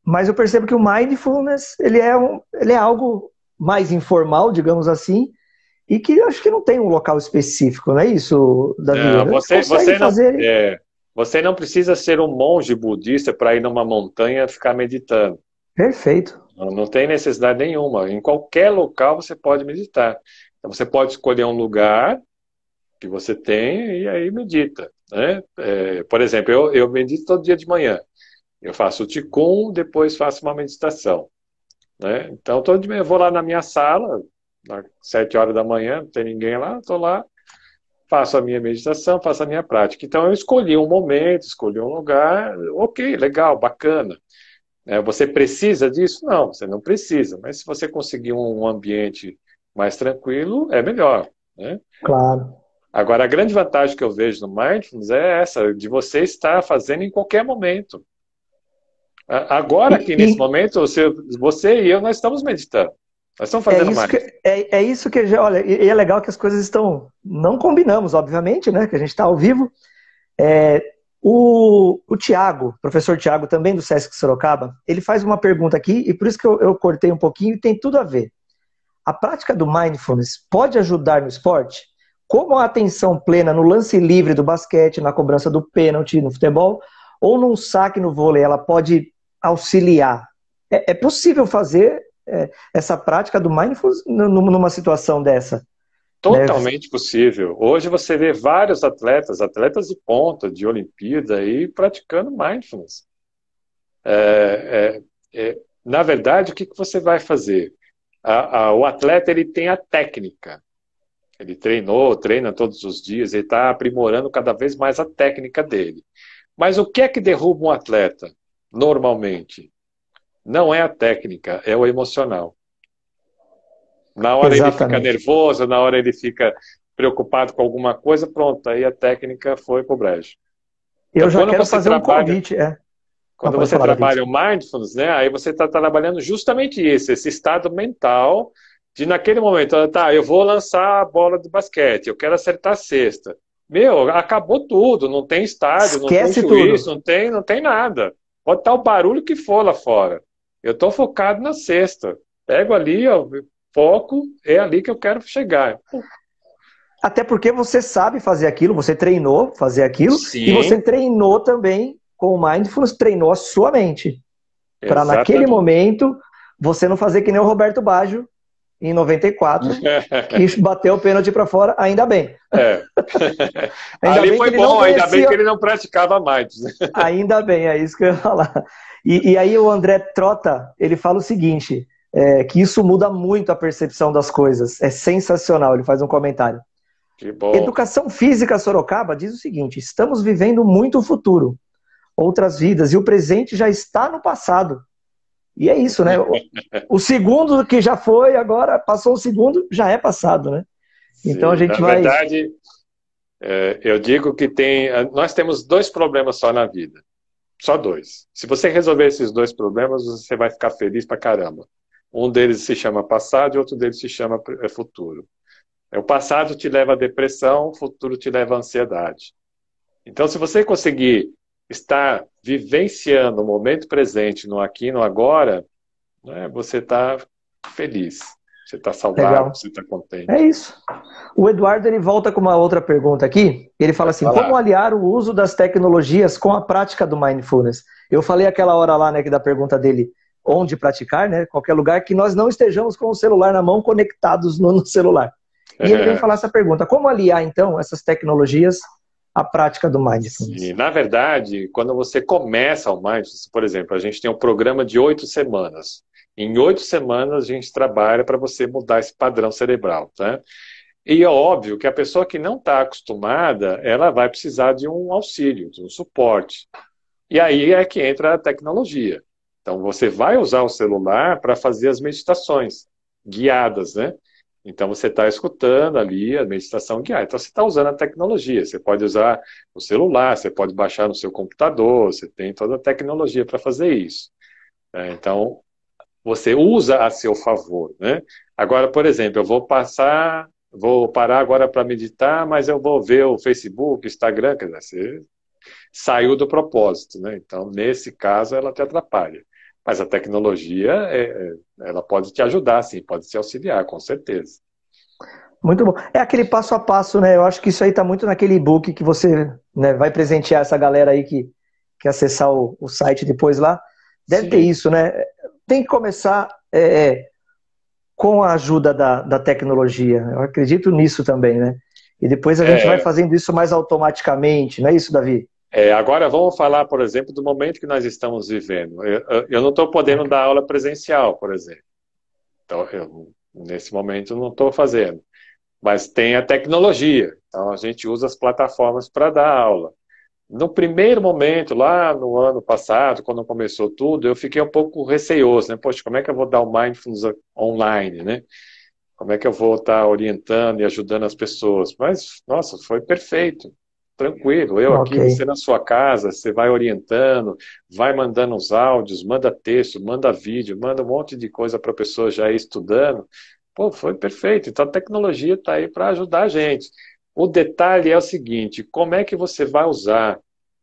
mas eu percebo que o mindfulness, ele é algo mais informal, digamos assim, e que eu acho que não tem um local específico, não é isso, Davi? Não, Eles conseguem fazer você não precisa ser um monge budista para ir numa montanha e ficar meditando. perfeito. Não tem necessidade nenhuma. Em qualquer local você pode meditar. Então você pode escolher um lugar que você tem e aí medita, né? Por exemplo, eu medito todo dia de manhã. Eu faço o Qigong, depois faço uma meditação, né? Então todo dia eu vou lá na minha sala, às 7 horas da manhã, não tem ninguém lá, estou lá, faço a minha meditação, faço a minha prática. Então eu escolhi um momento, escolhi um lugar, ok, legal, bacana. Você precisa disso? Não, você não precisa. Mas se você conseguir um ambiente mais tranquilo, é melhor, né? Claro. Agora, a grande vantagem que eu vejo no Mindfulness é essa, de você estar fazendo em qualquer momento. Agora, aqui nesse E momento, você e eu, nós estamos meditando. Nós estamos é fazendo isso que, Mindfulness. é isso que, olha, e é legal que as coisas estão, não combinamos, obviamente, né, que a gente está ao vivo. É, o Tiago, professor Tiago, também do Sesc Sorocaba, ele faz uma pergunta aqui, e por isso que eu cortei um pouquinho, e tem tudo a ver. A prática do mindfulness pode ajudar no esporte? Como a atenção plena no lance livre do basquete, na cobrança do pênalti no futebol, ou num saque no vôlei, ela pode auxiliar? É possível fazer essa prática do mindfulness numa situação dessa, né? Totalmente possível. Hoje você vê vários atletas de ponta, de Olimpíada, aí praticando Mindfulness. É, Na verdade, o que você vai fazer? O atleta ele tem a técnica. Ele treina todos os dias, ele está aprimorando cada vez mais a técnica dele. Mas o que é que derruba um atleta? Normalmente, não é a técnica, é o emocional. Na hora ele fica Exatamente. nervoso, na hora ele fica preocupado com alguma coisa, pronto, aí a técnica foi pro brejo. Eu Então, já quero fazer um convite. Não, quando pode você falar, David. trabalha o mindfulness, né, aí você está trabalhando justamente isso, esse estado mental de naquele momento, tá, eu vou lançar a bola do basquete, eu quero acertar a cesta. Meu, acabou tudo, não tem estádio, não tem Esquece juiz, tudo. não tem nada. Pode estar o barulho que for lá fora. Eu estou focado na cesta. Pego ali, ó, foco, é ali que eu quero chegar. Até porque você sabe fazer aquilo, você treinou fazer aquilo, e você Sim, treinou também com o mindfulness, treinou a sua mente. Para naquele exatamente. momento, você não fazer que nem o Roberto Baggio, em 94, que bateu o pênalti para fora, ainda bem. É. Ainda Ali bem que foi ele não bom, ainda bem que conhecia. ele não praticava mais. Ainda bem, é isso que eu ia falar. E aí o André Trota, ele fala o seguinte, que isso muda muito a percepção das coisas. É sensacional, ele faz um comentário. Que bom. Educação Física Sorocaba diz o seguinte: estamos vivendo muito o futuro, outras vidas, e o presente já está no passado. E é isso, né? O segundo que já foi, agora passou o segundo, já é passado, né? Então a Sim, gente na vai... verdade, eu digo que nós temos dois problemas só na vida. Só dois. Se você resolver esses dois problemas, você vai ficar feliz pra caramba. Um deles se chama passado e outro deles se chama futuro. O passado te leva à depressão, o futuro te leva à ansiedade. Então, se você conseguir estar vivenciando o momento presente, no aqui e no agora, né, você está feliz, você está saudável, Legal. você está É contente. isso. O Eduardo ele volta com uma outra pergunta aqui. Ele fala Pode assim: como falar. aliar o uso das tecnologias com a prática do mindfulness? Eu falei aquela hora lá, né, que da pergunta dele, onde praticar, né? Qualquer lugar que nós não estejamos com o celular na mão, conectados no celular. E ele vem falar essa pergunta: como aliar então essas tecnologias à prática do mindfulness? Sim, na verdade, quando você começa o Mindfulness, por exemplo, a gente tem um programa de 8 semanas. Em 8 semanas, a gente trabalha para você mudar esse padrão cerebral, tá? E é óbvio que a pessoa que não está acostumada, ela vai precisar de um auxílio, de um suporte. E aí é que entra a tecnologia. Então, você vai usar o celular para fazer as meditações guiadas, né? Então, você está escutando ali a meditação guiada. Então, você está usando a tecnologia. Você pode usar o celular, você pode baixar no seu computador, você tem toda a tecnologia para fazer isso. Então, você usa a seu favor, né? Agora, por exemplo, eu vou parar agora para meditar, mas eu vou ver o Facebook, Instagram, quer dizer, você saiu do propósito, né? Então, nesse caso, ela te atrapalha. Mas a tecnologia, ela pode te ajudar, sim, pode te auxiliar, com certeza. Muito bom. É aquele passo a passo, né? Eu acho que isso aí está muito naquele e-book que você, né, vai presentear essa galera aí que acessar o site depois lá. Deve ter Sim. isso, né? Tem que começar com a ajuda da tecnologia. Eu acredito nisso também, né? E depois a gente vai É, fazendo isso mais automaticamente, não é isso, Davi? agora vamos falar, por exemplo, do momento que nós estamos vivendo. Eu não estou podendo dar aula presencial, por exemplo. Então, nesse momento, não estou fazendo. Mas tem a tecnologia. Então, a gente usa as plataformas para dar aula. No primeiro momento, lá no ano passado, quando começou tudo, eu fiquei um pouco receoso, né? Poxa, como é que eu vou dar o Mindfulness online, né? Como é que eu vou estar orientando e ajudando as pessoas? Mas, nossa, foi perfeito. Tranquilo. Eu Ok. aqui, você na sua casa, você vai orientando, vai mandando os áudios, manda texto, manda vídeo, manda um monte de coisa para a pessoa já ir estudando. Pô, foi perfeito. Então, a tecnologia está aí para ajudar a gente. O detalhe é o seguinte, como é que você vai usar?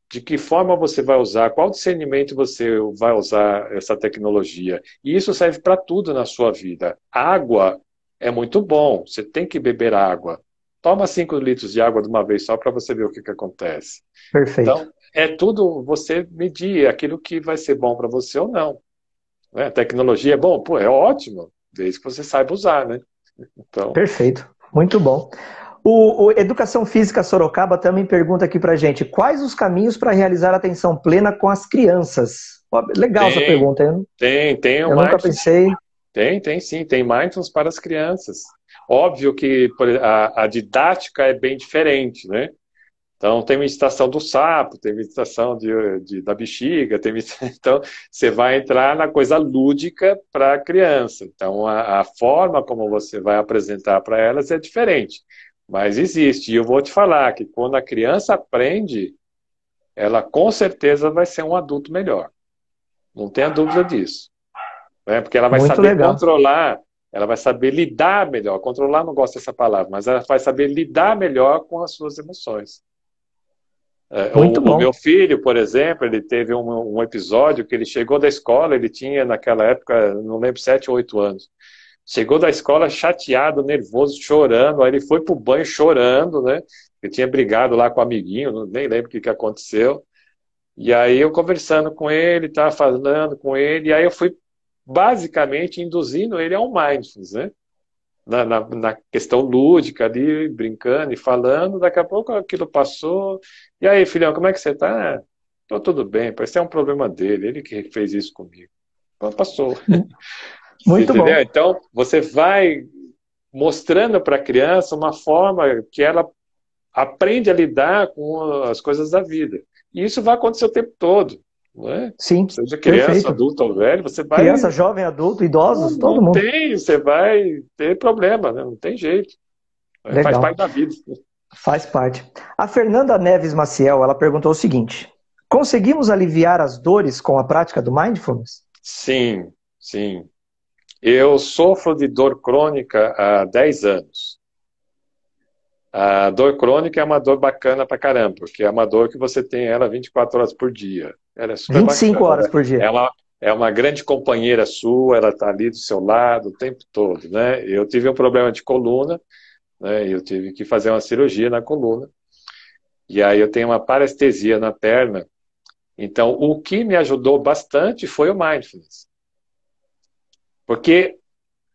De que forma você vai usar? Qual discernimento você vai usar essa tecnologia? E isso serve para tudo na sua vida. Água é muito bom, você tem que beber água. Toma 5 litros de água de uma vez só para você ver o que acontece. Perfeito. Então, é tudo você medir aquilo que vai ser bom para você ou não. Né? A tecnologia é bom? Pô, é ótimo, desde que você saiba usar, né? Então, Perfeito. Muito bom. O Educação Física Sorocaba também pergunta aqui pra gente: quais os caminhos para realizar a atenção plena com as crianças? Ó, legal essa tem, pergunta, hein? tem o Eu nunca Mindfulness. pensei. Tem sim, tem Mindfulness para as crianças. Óbvio que a didática é bem diferente, né? Então, tem meditação do sapo, tem meditação da bexiga, então você vai entrar na coisa lúdica para a criança. Então, a forma como você vai apresentar para elas é diferente. Mas existe. E eu vou te falar que quando a criança aprende, ela com certeza vai ser um adulto melhor. Não tenha dúvida disso. Né? Porque ela vai Muito saber legal. controlar, ela vai saber lidar melhor. Controlar não gosto dessa palavra, mas ela vai saber lidar melhor com as suas emoções. Muito O bom. meu filho, por exemplo, ele teve um episódio que ele chegou da escola, ele tinha naquela época, não lembro, 7 ou 8 anos. Chegou da escola chateado, nervoso, chorando, aí ele foi pro banho chorando, né? Ele tinha brigado lá com o amiguinho, nem lembro o que aconteceu. E aí eu conversando com ele, tava falando com ele, e aí eu fui basicamente induzindo ele ao mindfulness, né? Na questão lúdica ali, brincando e falando, daqui a pouco aquilo passou. E aí, filhão, como é que você tá? Tô tudo bem, parece que é um problema dele, ele que fez isso comigo. Então, passou. Você Muito entendeu? bom. Então, você vai mostrando para a criança uma forma que ela aprende a lidar com as coisas da vida. E isso vai acontecer o tempo todo. não é? Sim, Seja criança, perfeito. adulto ou velho, você vai... Criança, jovem, adulto, idosos, todo Não mundo. tem, você vai ter problema, né? Não tem jeito. Faz parte Legal, da vida. faz parte. A Fernanda Neves Maciel, ela perguntou o seguinte: conseguimos aliviar as dores com a prática do mindfulness? Sim, sim. Eu sofro de dor crônica há 10 anos. A dor crônica é uma dor bacana pra caramba, porque é uma dor que você tem ela 24 horas por dia. Ela é super 25 bacana, horas né? por dia. É uma grande companheira sua, ela está ali do seu lado o tempo todo, né? Eu tive um problema de coluna, né? Eu tive que fazer uma cirurgia na coluna. E aí eu tenho uma parestesia na perna. Então, o que me ajudou bastante foi o mindfulness. Porque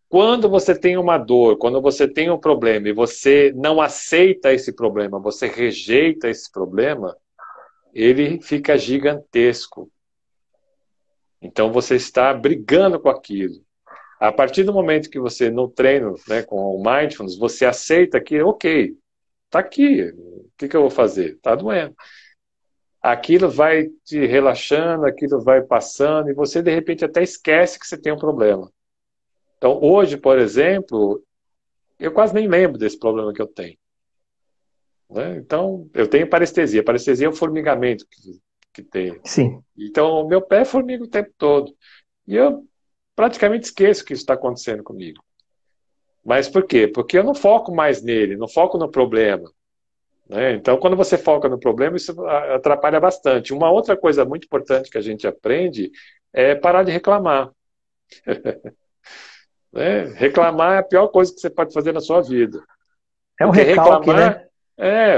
quando você tem uma dor, quando você tem um problema e você não aceita esse problema, você rejeita esse problema, ele fica gigantesco. Então você está brigando com aquilo. A partir do momento que você, no treino, né, com o mindfulness, você aceita que, ok, tá aqui, o que eu vou fazer? Tá doendo. Aquilo vai te relaxando, aquilo vai passando, e você, de repente, até esquece que você tem um problema. Então, hoje, por exemplo, eu quase nem lembro desse problema que eu tenho, né? Então, eu tenho parestesia. Parestesia é um formigamento que tem. Sim. Então, o meu pé formiga o tempo todo. E eu praticamente esqueço que isso está acontecendo comigo. Mas por quê? Porque eu não foco mais nele, não foco no problema, né? Então, quando você foca no problema, isso atrapalha bastante. Uma outra coisa muito importante que a gente aprende é parar de reclamar. Né? Reclamar é a pior coisa que você pode fazer na sua vida. É um Porque recalque, né?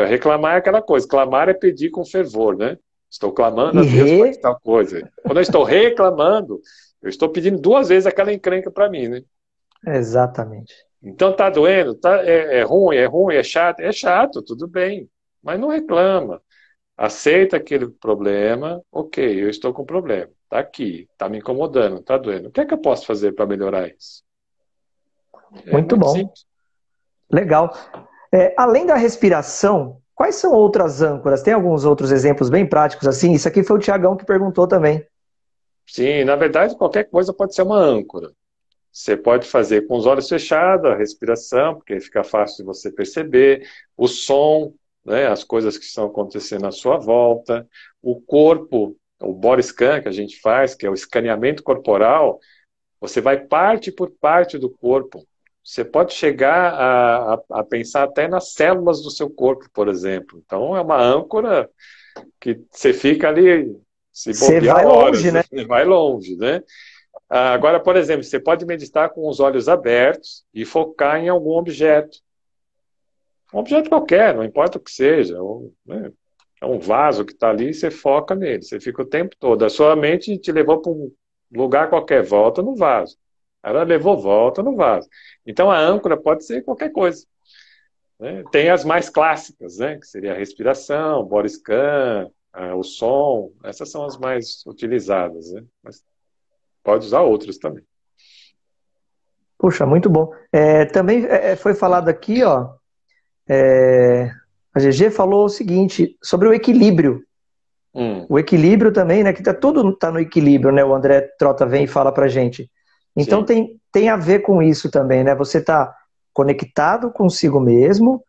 reclamar é aquela coisa. Clamar é pedir com fervor, né? Estou clamando E a Deus para tal coisa. Quando eu estou reclamando, eu estou pedindo 2 vezes aquela encrenca para mim, né? Exatamente. Então tá doendo, é ruim, é chato, tudo bem. Mas não reclama. Aceita aquele problema, ok, eu estou com problema. Tá aqui, tá me incomodando, tá doendo. O que é que eu posso fazer para melhorar isso? É Muito muito bom. simples. Legal. Além da respiração, quais são outras âncoras? Tem alguns outros exemplos bem práticos assim? Isso aqui foi o Tiagão que perguntou também. Sim, na verdade, qualquer coisa pode ser uma âncora. Você pode fazer com os olhos fechados, a respiração, porque fica fácil de você perceber, o som, né, as coisas que estão acontecendo à sua volta, o corpo, o body scan que a gente faz, que é o escaneamento corporal, você vai parte por parte do corpo. Você pode chegar a pensar até nas células do seu corpo, por exemplo. Então, é uma âncora que você fica ali, se Você bobear vai longe, horas, né? vai longe, né? Agora, por exemplo, você pode meditar com os olhos abertos e focar em algum objeto. Um objeto qualquer, não importa o que seja. Né? É um vaso que está ali e você foca nele. Você fica o tempo todo. A sua mente te levou para um lugar qualquer, volta no vaso. Ela levou volta no vaso. Então a âncora pode ser qualquer coisa. Né? Tem as mais clássicas, né? Que seria a respiração, o body scan, o som. Essas são as mais utilizadas. Né? Mas pode usar outras também. Puxa, muito bom. Também foi falado aqui, ó. A GG falou o seguinte sobre o equilíbrio. O equilíbrio também, né? Que tudo tá no equilíbrio, né? O André Trota vem e fala pra gente. Então Sim. tem a ver com isso também, né? Você tá conectado consigo mesmo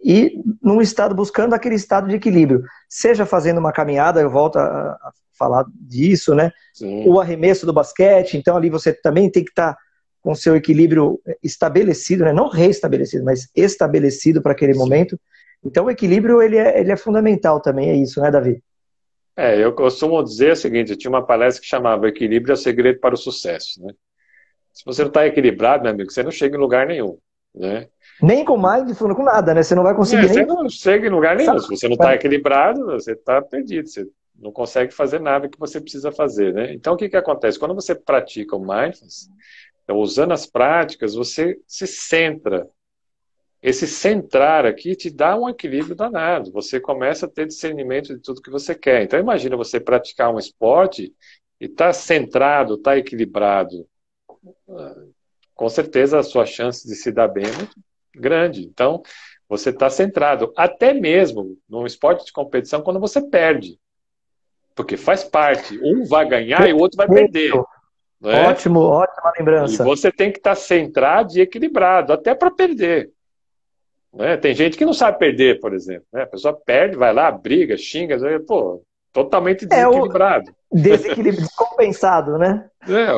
e num estado, buscando aquele estado de equilíbrio. Seja fazendo uma caminhada, eu volto a falar disso, né? Sim. O arremesso do basquete, então ali você também tem que estar com o seu equilíbrio estabelecido, né? Não reestabelecido, mas estabelecido para aquele momento. Então o equilíbrio ele é fundamental também, é isso, né, Davi? Eu costumo dizer o seguinte, eu tinha uma palestra que chamava Equilíbrio é o segredo para o sucesso, né? Se você não está equilibrado, meu amigo, você não chega em lugar nenhum, né? Nem com mindfulness, com nada, né? Você não vai conseguir Você nem... não chega em lugar nenhum. Se você não está equilibrado, você está perdido. Você não consegue fazer nada que você precisa fazer, né? Então, o que acontece? Quando você pratica o mindfulness, então, usando as práticas, você se centra. Esse centrar aqui te dá um equilíbrio danado. Você começa a ter discernimento de tudo que você quer. Então, imagina você praticar um esporte e estar centrado, estar equilibrado. Com certeza, a sua chance de se dar bem é muito grande. Então, você está centrado. Até mesmo num esporte de competição, quando você perde. Porque faz parte. Um vai ganhar e o outro vai perder. Não é? Ótimo, ótima lembrança. E você tem que estar centrado e equilibrado, até para perder. Né? Tem gente que não sabe perder, por exemplo. Né? A pessoa perde, vai lá, briga, xinga, pô, totalmente O desequilibrado. desequilíbrio descompensado, né?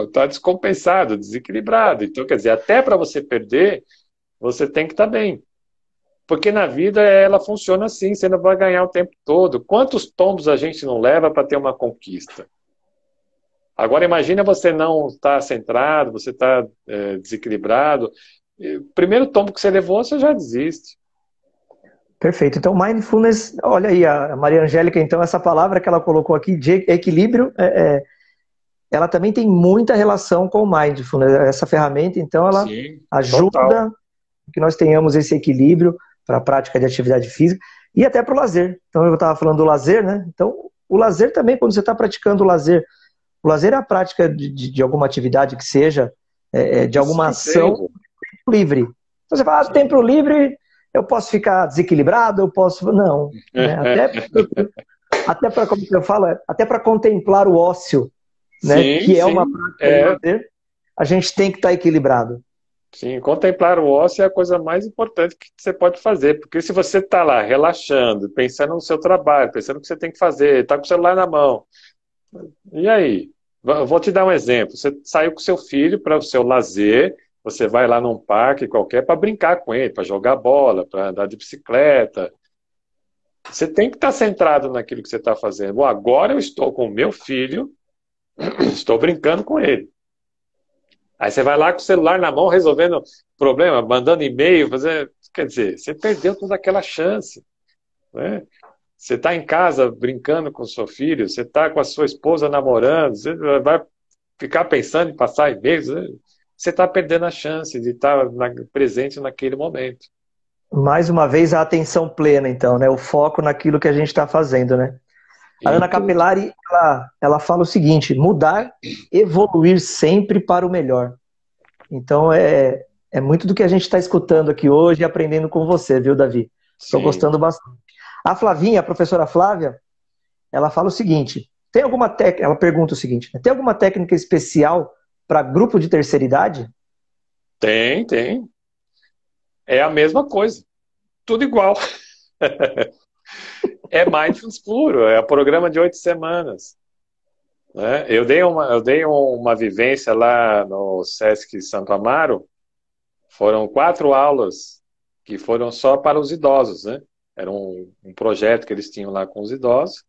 Está descompensado, desequilibrado. Então, quer dizer, até para você perder, você tem que estar bem. Porque na vida ela funciona assim, você não vai ganhar o tempo todo. Quantos tombos a gente não leva para ter uma conquista? Agora imagina você não estar centrado, você está desequilibrado. O primeiro tombo que você levou, você já desiste. Perfeito. Então, mindfulness, olha aí, a Maria Angélica, então, essa palavra que ela colocou aqui, de equilíbrio, ela também tem muita relação com o mindfulness. Essa ferramenta, então, ela Sim, ajuda total. que nós tenhamos esse equilíbrio para a prática de atividade física e até para o lazer. Então, eu estava falando do lazer, né? Então, o lazer também, quando você está praticando o lazer é a prática de alguma atividade que seja, de alguma ação livre. Então, você fala, tempo livre, eu posso ficar desequilibrado, eu posso... Não. Né? Até para, como eu falo, até para contemplar o ócio, né? Sim, Que é sim, uma prática de lazer, a gente tem que estar equilibrado. Sim, contemplar o ócio é a coisa mais importante que você pode fazer, porque se você está lá relaxando, pensando no seu trabalho, pensando no que você tem que fazer, está com o celular na mão, e aí? Eu vou te dar um exemplo. Você saiu com seu filho para o seu lazer, você vai lá num parque qualquer para brincar com ele, para jogar bola, para andar de bicicleta. Você tem que estar centrado naquilo que você está fazendo. Bom, agora eu estou com o meu filho, estou brincando com ele. Aí você vai lá com o celular na mão, resolvendo problema, mandando e-mail, quer dizer, você perdeu toda aquela chance. Né? Você está em casa brincando com o seu filho, você está com a sua esposa namorando, você vai ficar pensando em passar e-mails, né? Você está perdendo a chance de estar presente naquele momento. Mais uma vez, a atenção plena, então, né? O foco naquilo que a gente está fazendo, né? A Ana Tudo. Capelari, ela fala o seguinte, mudar, evoluir sempre para o melhor. Então, é muito do que a gente está escutando aqui hoje e aprendendo com você, viu, Davi? Estou Sim. gostando bastante. A Flavinha, a professora Flávia, ela fala o seguinte, ela pergunta o seguinte, tem alguma técnica especial para grupo de terceira idade? Tem, tem. É a mesma coisa. Tudo igual. É mindfulness puro, é o programa de 8 semanas. Né? Eu dei uma vivência lá no Sesc Santo Amaro, foram 4 aulas que foram só para os idosos, né? Era um projeto que eles tinham lá com os idosos,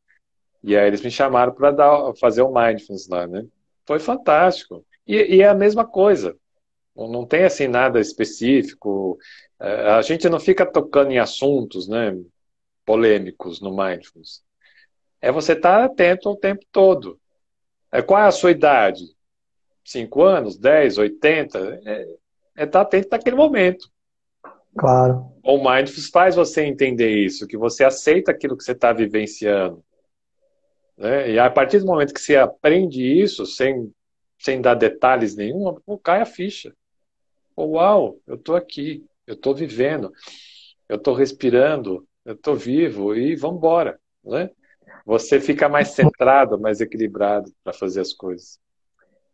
e aí eles me chamaram para fazer o mindfulness lá, né? Foi fantástico. E é a mesma coisa. Não tem assim nada específico. A gente não fica tocando em assuntos, né, polêmicos no mindfulness. É você estar atento o tempo todo. Qual é a sua idade? 5 anos, 10, 80? É estar atento naquele momento. Claro. O mindfulness faz você entender isso, que você aceita aquilo que você está vivenciando. Né? E a partir do momento que você aprende isso, sem dar detalhes nenhum, cai a ficha. Uau, eu estou aqui, eu estou vivendo, eu estou respirando, eu estou vivo e vamos embora, né? Você fica mais centrado, mais equilibrado para fazer as coisas.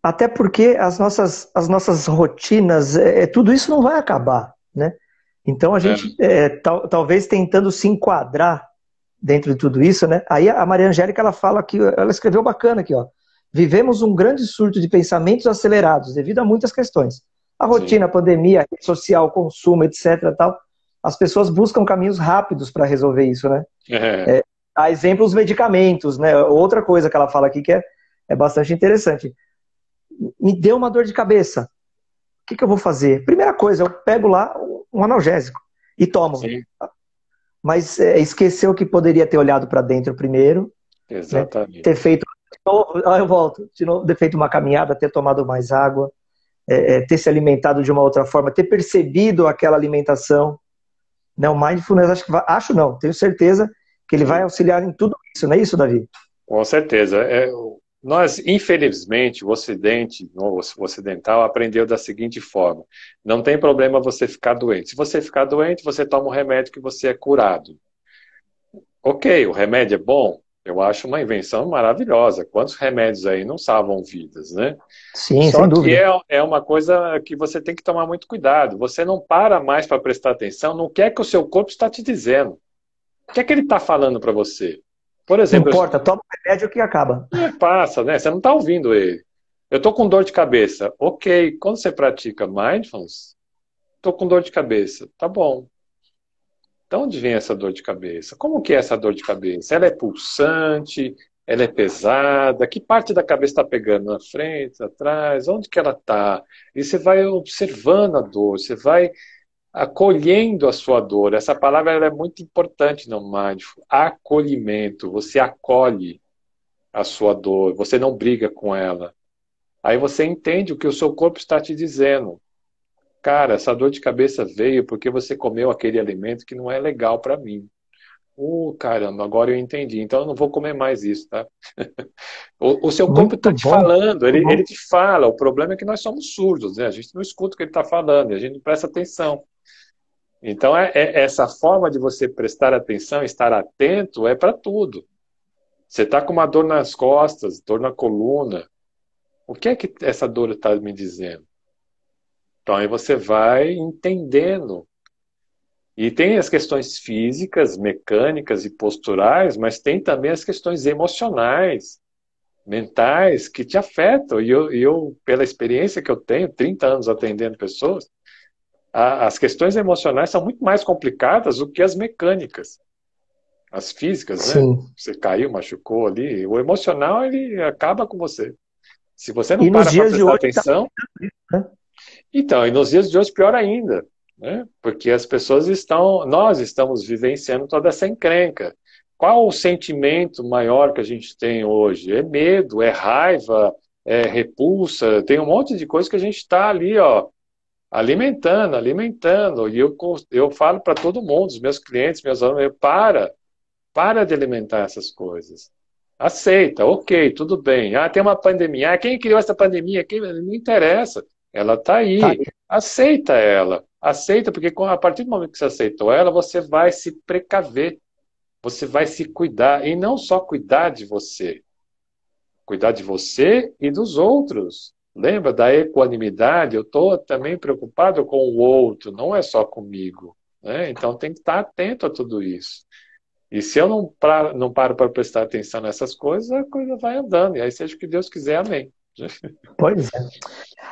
Até porque as nossas rotinas, tudo isso não vai acabar, né? Então a gente, talvez tentando se enquadrar dentro de tudo isso, né? Aí a Maria Angélica, ela fala que, ela escreveu bacana aqui, ó. Vivemos um grande surto de pensamentos acelerados devido a muitas questões. A rotina, a Sim. pandemia, a rede social, consumo, etc. Tal. As pessoas buscam caminhos rápidos para resolver isso, né? É, A exemplo, os medicamentos, né? Outra coisa que ela fala aqui que é bastante interessante. Me deu uma dor de cabeça. O que eu vou fazer? Primeira coisa, eu pego lá um analgésico e tomo. sim, Mas esqueceu que poderia ter olhado para dentro primeiro, né? Ter exatamente. feito de novo, eu volto, de novo, ter feito uma caminhada, ter tomado mais água, ter se alimentado de uma outra forma, ter percebido aquela alimentação. Né? O mindfulness, acho não, tenho certeza que ele vai Sim, auxiliar em tudo isso, não é isso, Davi? com certeza. Nós, infelizmente, o Ocidente, o ocidental, aprendeu da seguinte forma: não tem problema você ficar doente. Se você ficar doente, você toma um remédio que você é curado. Ok, o remédio é bom, Eu acho uma invenção maravilhosa. Quantos remédios aí não salvam vidas, né? Sim, Só sem que dúvida. é uma coisa que você tem que tomar muito cuidado. Você não para mais para prestar atenção no que é que o seu corpo está te dizendo. O que é que ele está falando para você? Por Não exemplo, importa, toma o remédio que acaba. passa, né? Você não está ouvindo ele. Eu estou com dor de cabeça. Ok, quando você pratica mindfulness, estou com dor de cabeça. Tá bom. De onde vem essa dor de cabeça? Como que é essa dor de cabeça? Ela é pulsante? Ela é pesada? Que parte da cabeça está pegando? Na frente, atrás? Onde que ela está? E você vai observando a dor, você vai acolhendo a sua dor. Essa palavra ela é muito importante no Mindful. Acolhimento. Você acolhe a sua dor, você não briga com ela. Aí você entende o que o seu corpo está te dizendo. Cara, essa dor de cabeça veio porque você comeu aquele alimento que não é legal para mim. Caramba, agora eu entendi. Então eu não vou comer mais isso, tá? O seu corpo Muito está te bom, falando, muito ele bom. te fala. O problema é que nós somos surdos, né? A gente não escuta o que ele está falando, e a gente não presta atenção. Então essa forma de você prestar atenção, estar atento, é para tudo. Você está com uma dor nas costas, dor na coluna. O que é que essa dor está me dizendo? Então aí você vai entendendo. E tem as questões físicas, mecânicas e posturais, mas tem também as questões emocionais, mentais, que te afetam. E eu, pela experiência que eu tenho, 30 anos atendendo pessoas, as questões emocionais são muito mais complicadas do que as mecânicas. As físicas, né? Sim. Você caiu, machucou ali. O emocional, ele acaba com você. Se você não E nos para dias de prestar hoje está, atenção, né? então, e nos dias de hoje pior ainda, né? Porque as pessoas nós estamos vivenciando toda essa encrenca. Qual o sentimento maior que a gente tem hoje? É medo, é raiva, é repulsa, tem um monte de coisa que a gente está ali, ó, alimentando, alimentando. E eu falo para todo mundo, os meus clientes, meus alunos, para de alimentar essas coisas. Aceita, ok, tudo bem. Ah, tem uma pandemia. Ah, quem criou essa pandemia? Não interessa. Ela está Tá aí. aí. Aceita ela. Aceita, porque a partir do momento que você aceitou ela, você vai se precaver. Você vai se cuidar. E não só cuidar de você. Cuidar de você e dos outros. Lembra da equanimidade? Eu estou também preocupado com o outro, não é só comigo. Né? Então tem que estar atento a tudo isso. E se eu não paro para prestar atenção nessas coisas, a coisa vai andando. E aí seja o que Deus quiser, amém. Pois é.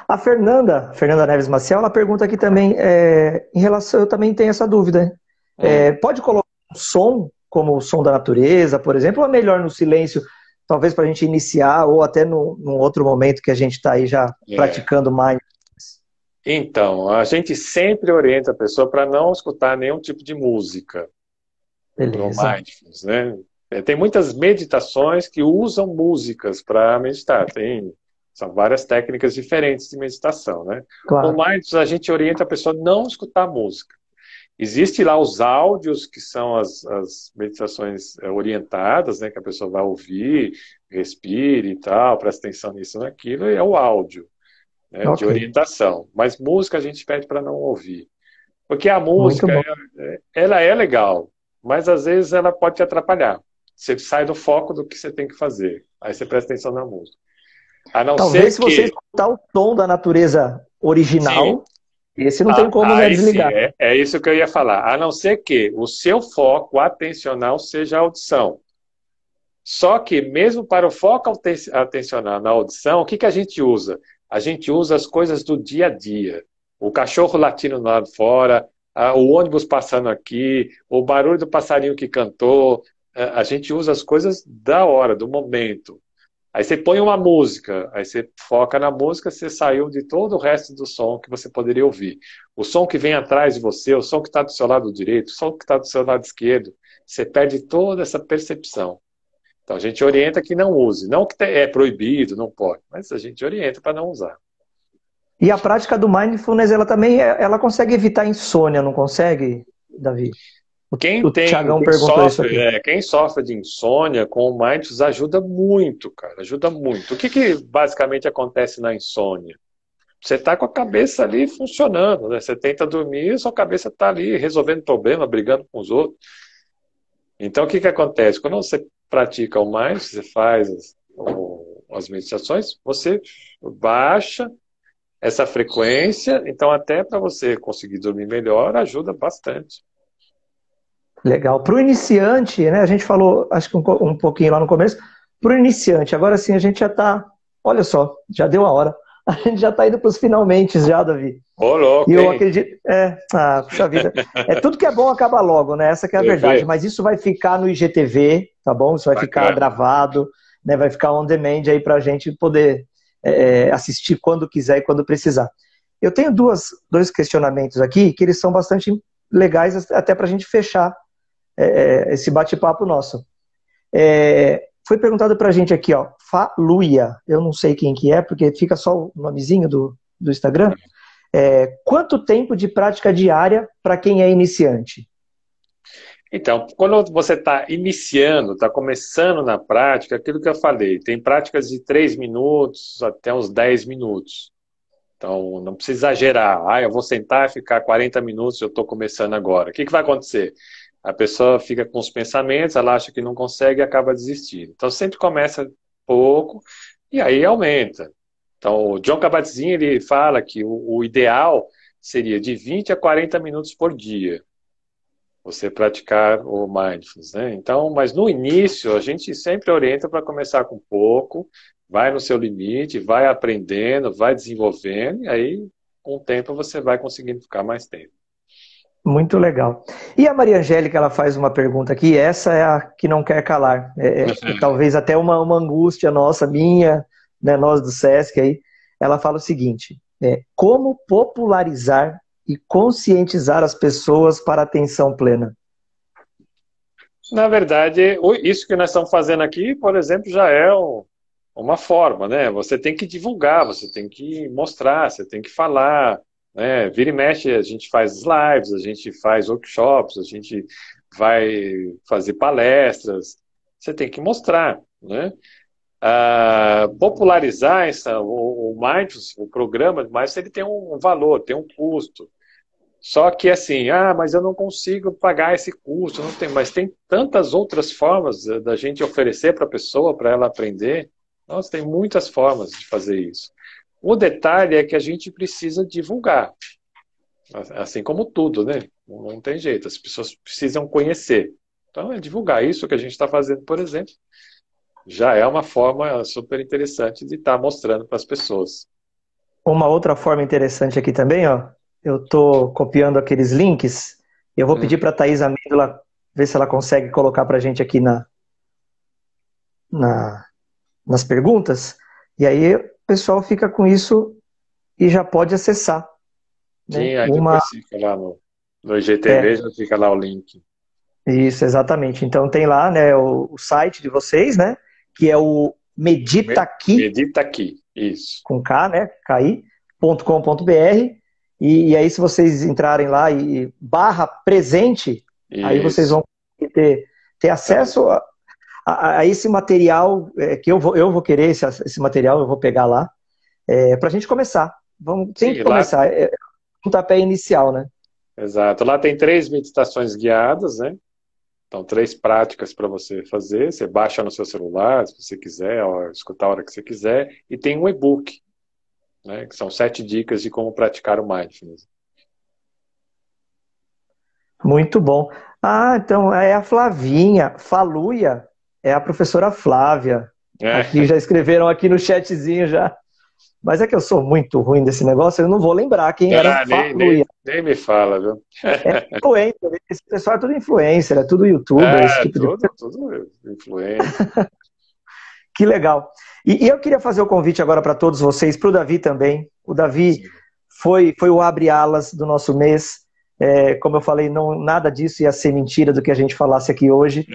A Fernanda Neves Maciel, ela pergunta aqui também, em relação, eu também tenho essa dúvida. Hum, Pode colocar um som, como o som da natureza, por exemplo, ou é melhor no silêncio, talvez para a gente iniciar, ou até num outro momento que a gente está aí já é. praticando mais? Então, a gente sempre orienta a pessoa para não escutar nenhum tipo de música no Beleza, Mindfulness, né? Tem muitas meditações que usam músicas para meditar. São várias técnicas diferentes de meditação, né? O claro. Mindfulness, a gente orienta a pessoa a não escutar música. Existe lá os áudios, que são as meditações orientadas, né, que a pessoa vai ouvir, respire e tal, presta atenção nisso e naquilo, e é o áudio, né, de Ok, orientação. Mas música a gente pede para não ouvir. Porque a muito música, bom. ela é legal, mas às vezes ela pode te atrapalhar. Você sai do foco do que você tem que fazer. Aí você presta atenção na música. A não ser Talvez se você que, escutar o tom da natureza sim, original, esse não tem como, né, aí sim, desligar. é isso que eu ia falar. A não ser que o seu foco atencional seja a audição. Só que, mesmo para o foco atencional na audição, o que a gente usa? A gente usa as coisas do dia a dia. O cachorro latindo lá lado fora, o ônibus passando aqui, o barulho do passarinho que cantou. A gente usa as coisas da hora, do momento. Aí você põe uma música, aí você foca na música, você saiu de todo o resto do som que você poderia ouvir. O som que vem atrás de você, o som que está do seu lado direito, o som que está do seu lado esquerdo, você perde toda essa percepção. Então a gente orienta que não use. Não que é proibido, não pode, mas a gente orienta para não usar. E a prática do mindfulness, ela também, ela consegue evitar insônia, não consegue, Davi? O Tiagão perguntou isso aqui. Quem sofre de insônia com o Mindfulness ajuda muito, cara, ajuda muito. O que basicamente acontece na insônia? Você está com a cabeça ali funcionando, né? Você tenta dormir, sua cabeça está ali resolvendo problema, brigando com os outros. Então, o que acontece? Quando você pratica o Mindfulness, você faz as meditações, você baixa essa frequência, então até para você conseguir dormir melhor, ajuda bastante. Legal. Para o iniciante, né? A gente falou, acho que um pouquinho lá no começo, para o iniciante, agora sim a gente já está, olha só, já deu a hora. A gente já está indo para os finalmente já, Davi. Ô, louco, e eu hein? acredito, puxa vida. Tudo que é bom acaba logo, né? Essa que é a verdade. Mas isso vai ficar no IGTV, tá bom? Isso vai ficar gravado, né? Vai ficar on demand aí para a gente poder assistir quando quiser e quando precisar. Eu tenho dois questionamentos aqui que eles são bastante legais até para a gente fechar esse bate-papo nosso. Foi perguntado para a gente aqui, ó, Faluia, eu não sei quem que é, porque fica só o nomezinho do Instagram. Quanto tempo de prática diária para quem é iniciante? Então, quando você está iniciando, está começando na prática, aquilo que eu falei, tem práticas de 3 minutos até uns 10 minutos. Então, não precisa exagerar. Eu vou sentar e ficar 40 minutos, eu estou começando agora. O que vai acontecer? A pessoa fica com os pensamentos, ela acha que não consegue e acaba desistindo. Então, sempre começa pouco e aí aumenta. Então, o John Kabat-Zinn, ele fala que o ideal seria de 20 a 40 minutos por dia você praticar o Mindfulness, né? Então, mas no início, a gente sempre orienta para começar com pouco, vai no seu limite, vai aprendendo, vai desenvolvendo, e aí, com o tempo, você vai conseguindo ficar mais tempo. Muito legal. E a Maria Angélica, ela faz uma pergunta aqui, essa é a que não quer calar. Talvez até uma angústia nossa, minha, né, nós do SESC aí. Ela fala o seguinte, como popularizar e conscientizar as pessoas para a atenção plena? Na verdade, isso que nós estamos fazendo aqui, por exemplo, já é uma forma, né? Você tem que divulgar, você tem que mostrar, você tem que falar, né? Vira e mexe, a gente faz lives, a gente faz workshops, a gente vai fazer palestras, você tem que mostrar, né? Popularizar o Mindfulness, o programa, mas ele tem um valor, tem um custo. Só que assim, mas eu não consigo pagar esse custo, não tem, mas tem tantas outras formas da gente oferecer para a pessoa, para ela aprender. Nossa, tem muitas formas de fazer isso. O detalhe é que a gente precisa divulgar, assim como tudo, né? Não tem jeito, as pessoas precisam conhecer. Então, é divulgar isso que a gente está fazendo, por exemplo, já é uma forma super interessante de estar mostrando para as pessoas. Uma outra forma interessante aqui também, ó, eu estou copiando aqueles links, eu vou pedir para a Thaís Amêndola ver se ela consegue colocar para a gente aqui nas perguntas, e aí o pessoal fica com isso e já pode acessar. Sim, aí depois fica lá no IGTV, já fica lá o link. Isso, exatamente. Então tem lá, né, o site de vocês, né, que é o Medita Aqui. Medita Aqui, isso. Com K, né, ki.com.br. E aí, se vocês entrarem lá e +presente, isso. Aí vocês vão ter acesso a esse material, que eu vou querer esse material, eu vou pegar lá, para a gente começar. Tem que começar, é um pontapé inicial, né? Exato. Lá tem 3 meditações guiadas, né? Então, 3 práticas para você fazer. Você baixa no seu celular, se você quiser, escutar a hora que você quiser. E tem um e-book, né, que são 7 dicas de como praticar o Mindfulness. Muito bom. Então é a Flavinha. Faluia é a professora Flávia. Aqui já escreveram aqui no chatzinho já. Mas é que eu sou muito ruim desse negócio, eu não vou lembrar quem era Faluia. Nem me fala, viu? É influencer, esse pessoal é tudo influencer, é tudo youtuber, esse tipo tudo influencer. Que legal. E eu queria fazer o convite agora para todos vocês, para o Davi também. O Davi foi o abre-alas do nosso mês. Como eu falei, nada disso ia ser mentira do que a gente falasse aqui hoje.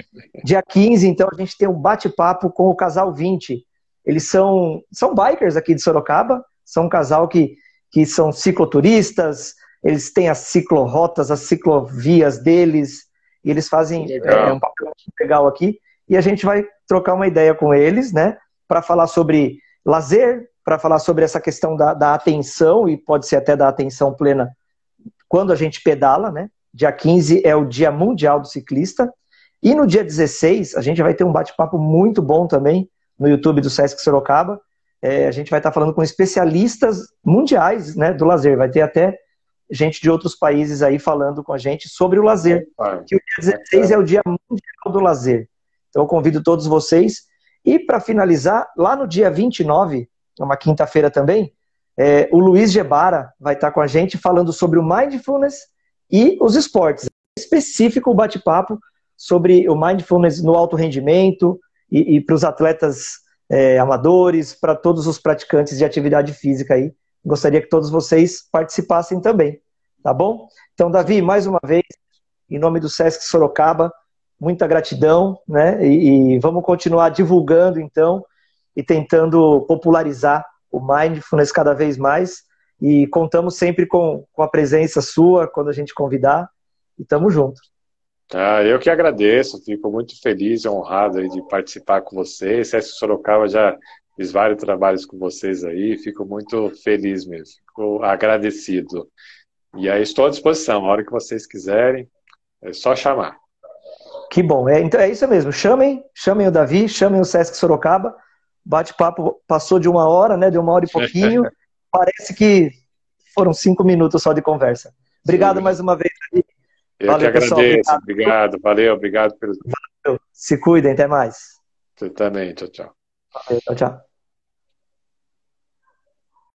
Dia 15, então, a gente tem um bate-papo com o Casal 20. Eles são bikers aqui de Sorocaba, são um casal que são cicloturistas, eles têm as ciclorotas, as ciclovias deles, e eles fazem um papel legal aqui. E a gente vai trocar uma ideia com eles, né, para falar sobre lazer, para falar sobre essa questão da atenção, e pode ser até da atenção plena quando a gente pedala, né? Dia 15 é o Dia Mundial do Ciclista, E no dia 16, a gente vai ter um bate-papo muito bom também no YouTube do Sesc Sorocaba. A gente vai estar falando com especialistas mundiais, né, do lazer. Vai ter até gente de outros países aí falando com a gente sobre o lazer. Que o dia 16 é o Dia Mundial do Lazer. Então eu convido todos vocês. E para finalizar, lá no dia 29, uma quinta-feira também, o Luiz Gebara vai estar com a gente falando sobre o Mindfulness e os esportes. Específico o bate-papo sobre o Mindfulness no alto rendimento e para os atletas amadores, para todos os praticantes de atividade física aí. Gostaria que todos vocês participassem também, tá bom? Então, Davi, mais uma vez, em nome do Sesc Sorocaba, muita gratidão, né? E vamos continuar divulgando, então, e tentando popularizar o Mindfulness cada vez mais. E contamos sempre com a presença sua quando a gente convidar. E tamo junto. Eu que agradeço, fico muito feliz e honrado aí de participar com vocês. Sesc Sorocaba já fiz vários trabalhos com vocês aí, fico muito feliz mesmo, fico agradecido. E aí estou à disposição, a hora que vocês quiserem, é só chamar. Que bom, então é isso mesmo, chamem o Davi, chamem o Sesc Sorocaba, bate-papo passou de 1 hora, né, de 1 hora e pouquinho, parece que foram 5 minutos só de conversa. Obrigado mais uma vez, Davi. Eu valeu, que agradeço, pessoal. Obrigado, valeu, obrigado pelo... Valeu. Se cuidem, até mais. Você também, tchau, tchau. Valeu, tchau, tchau.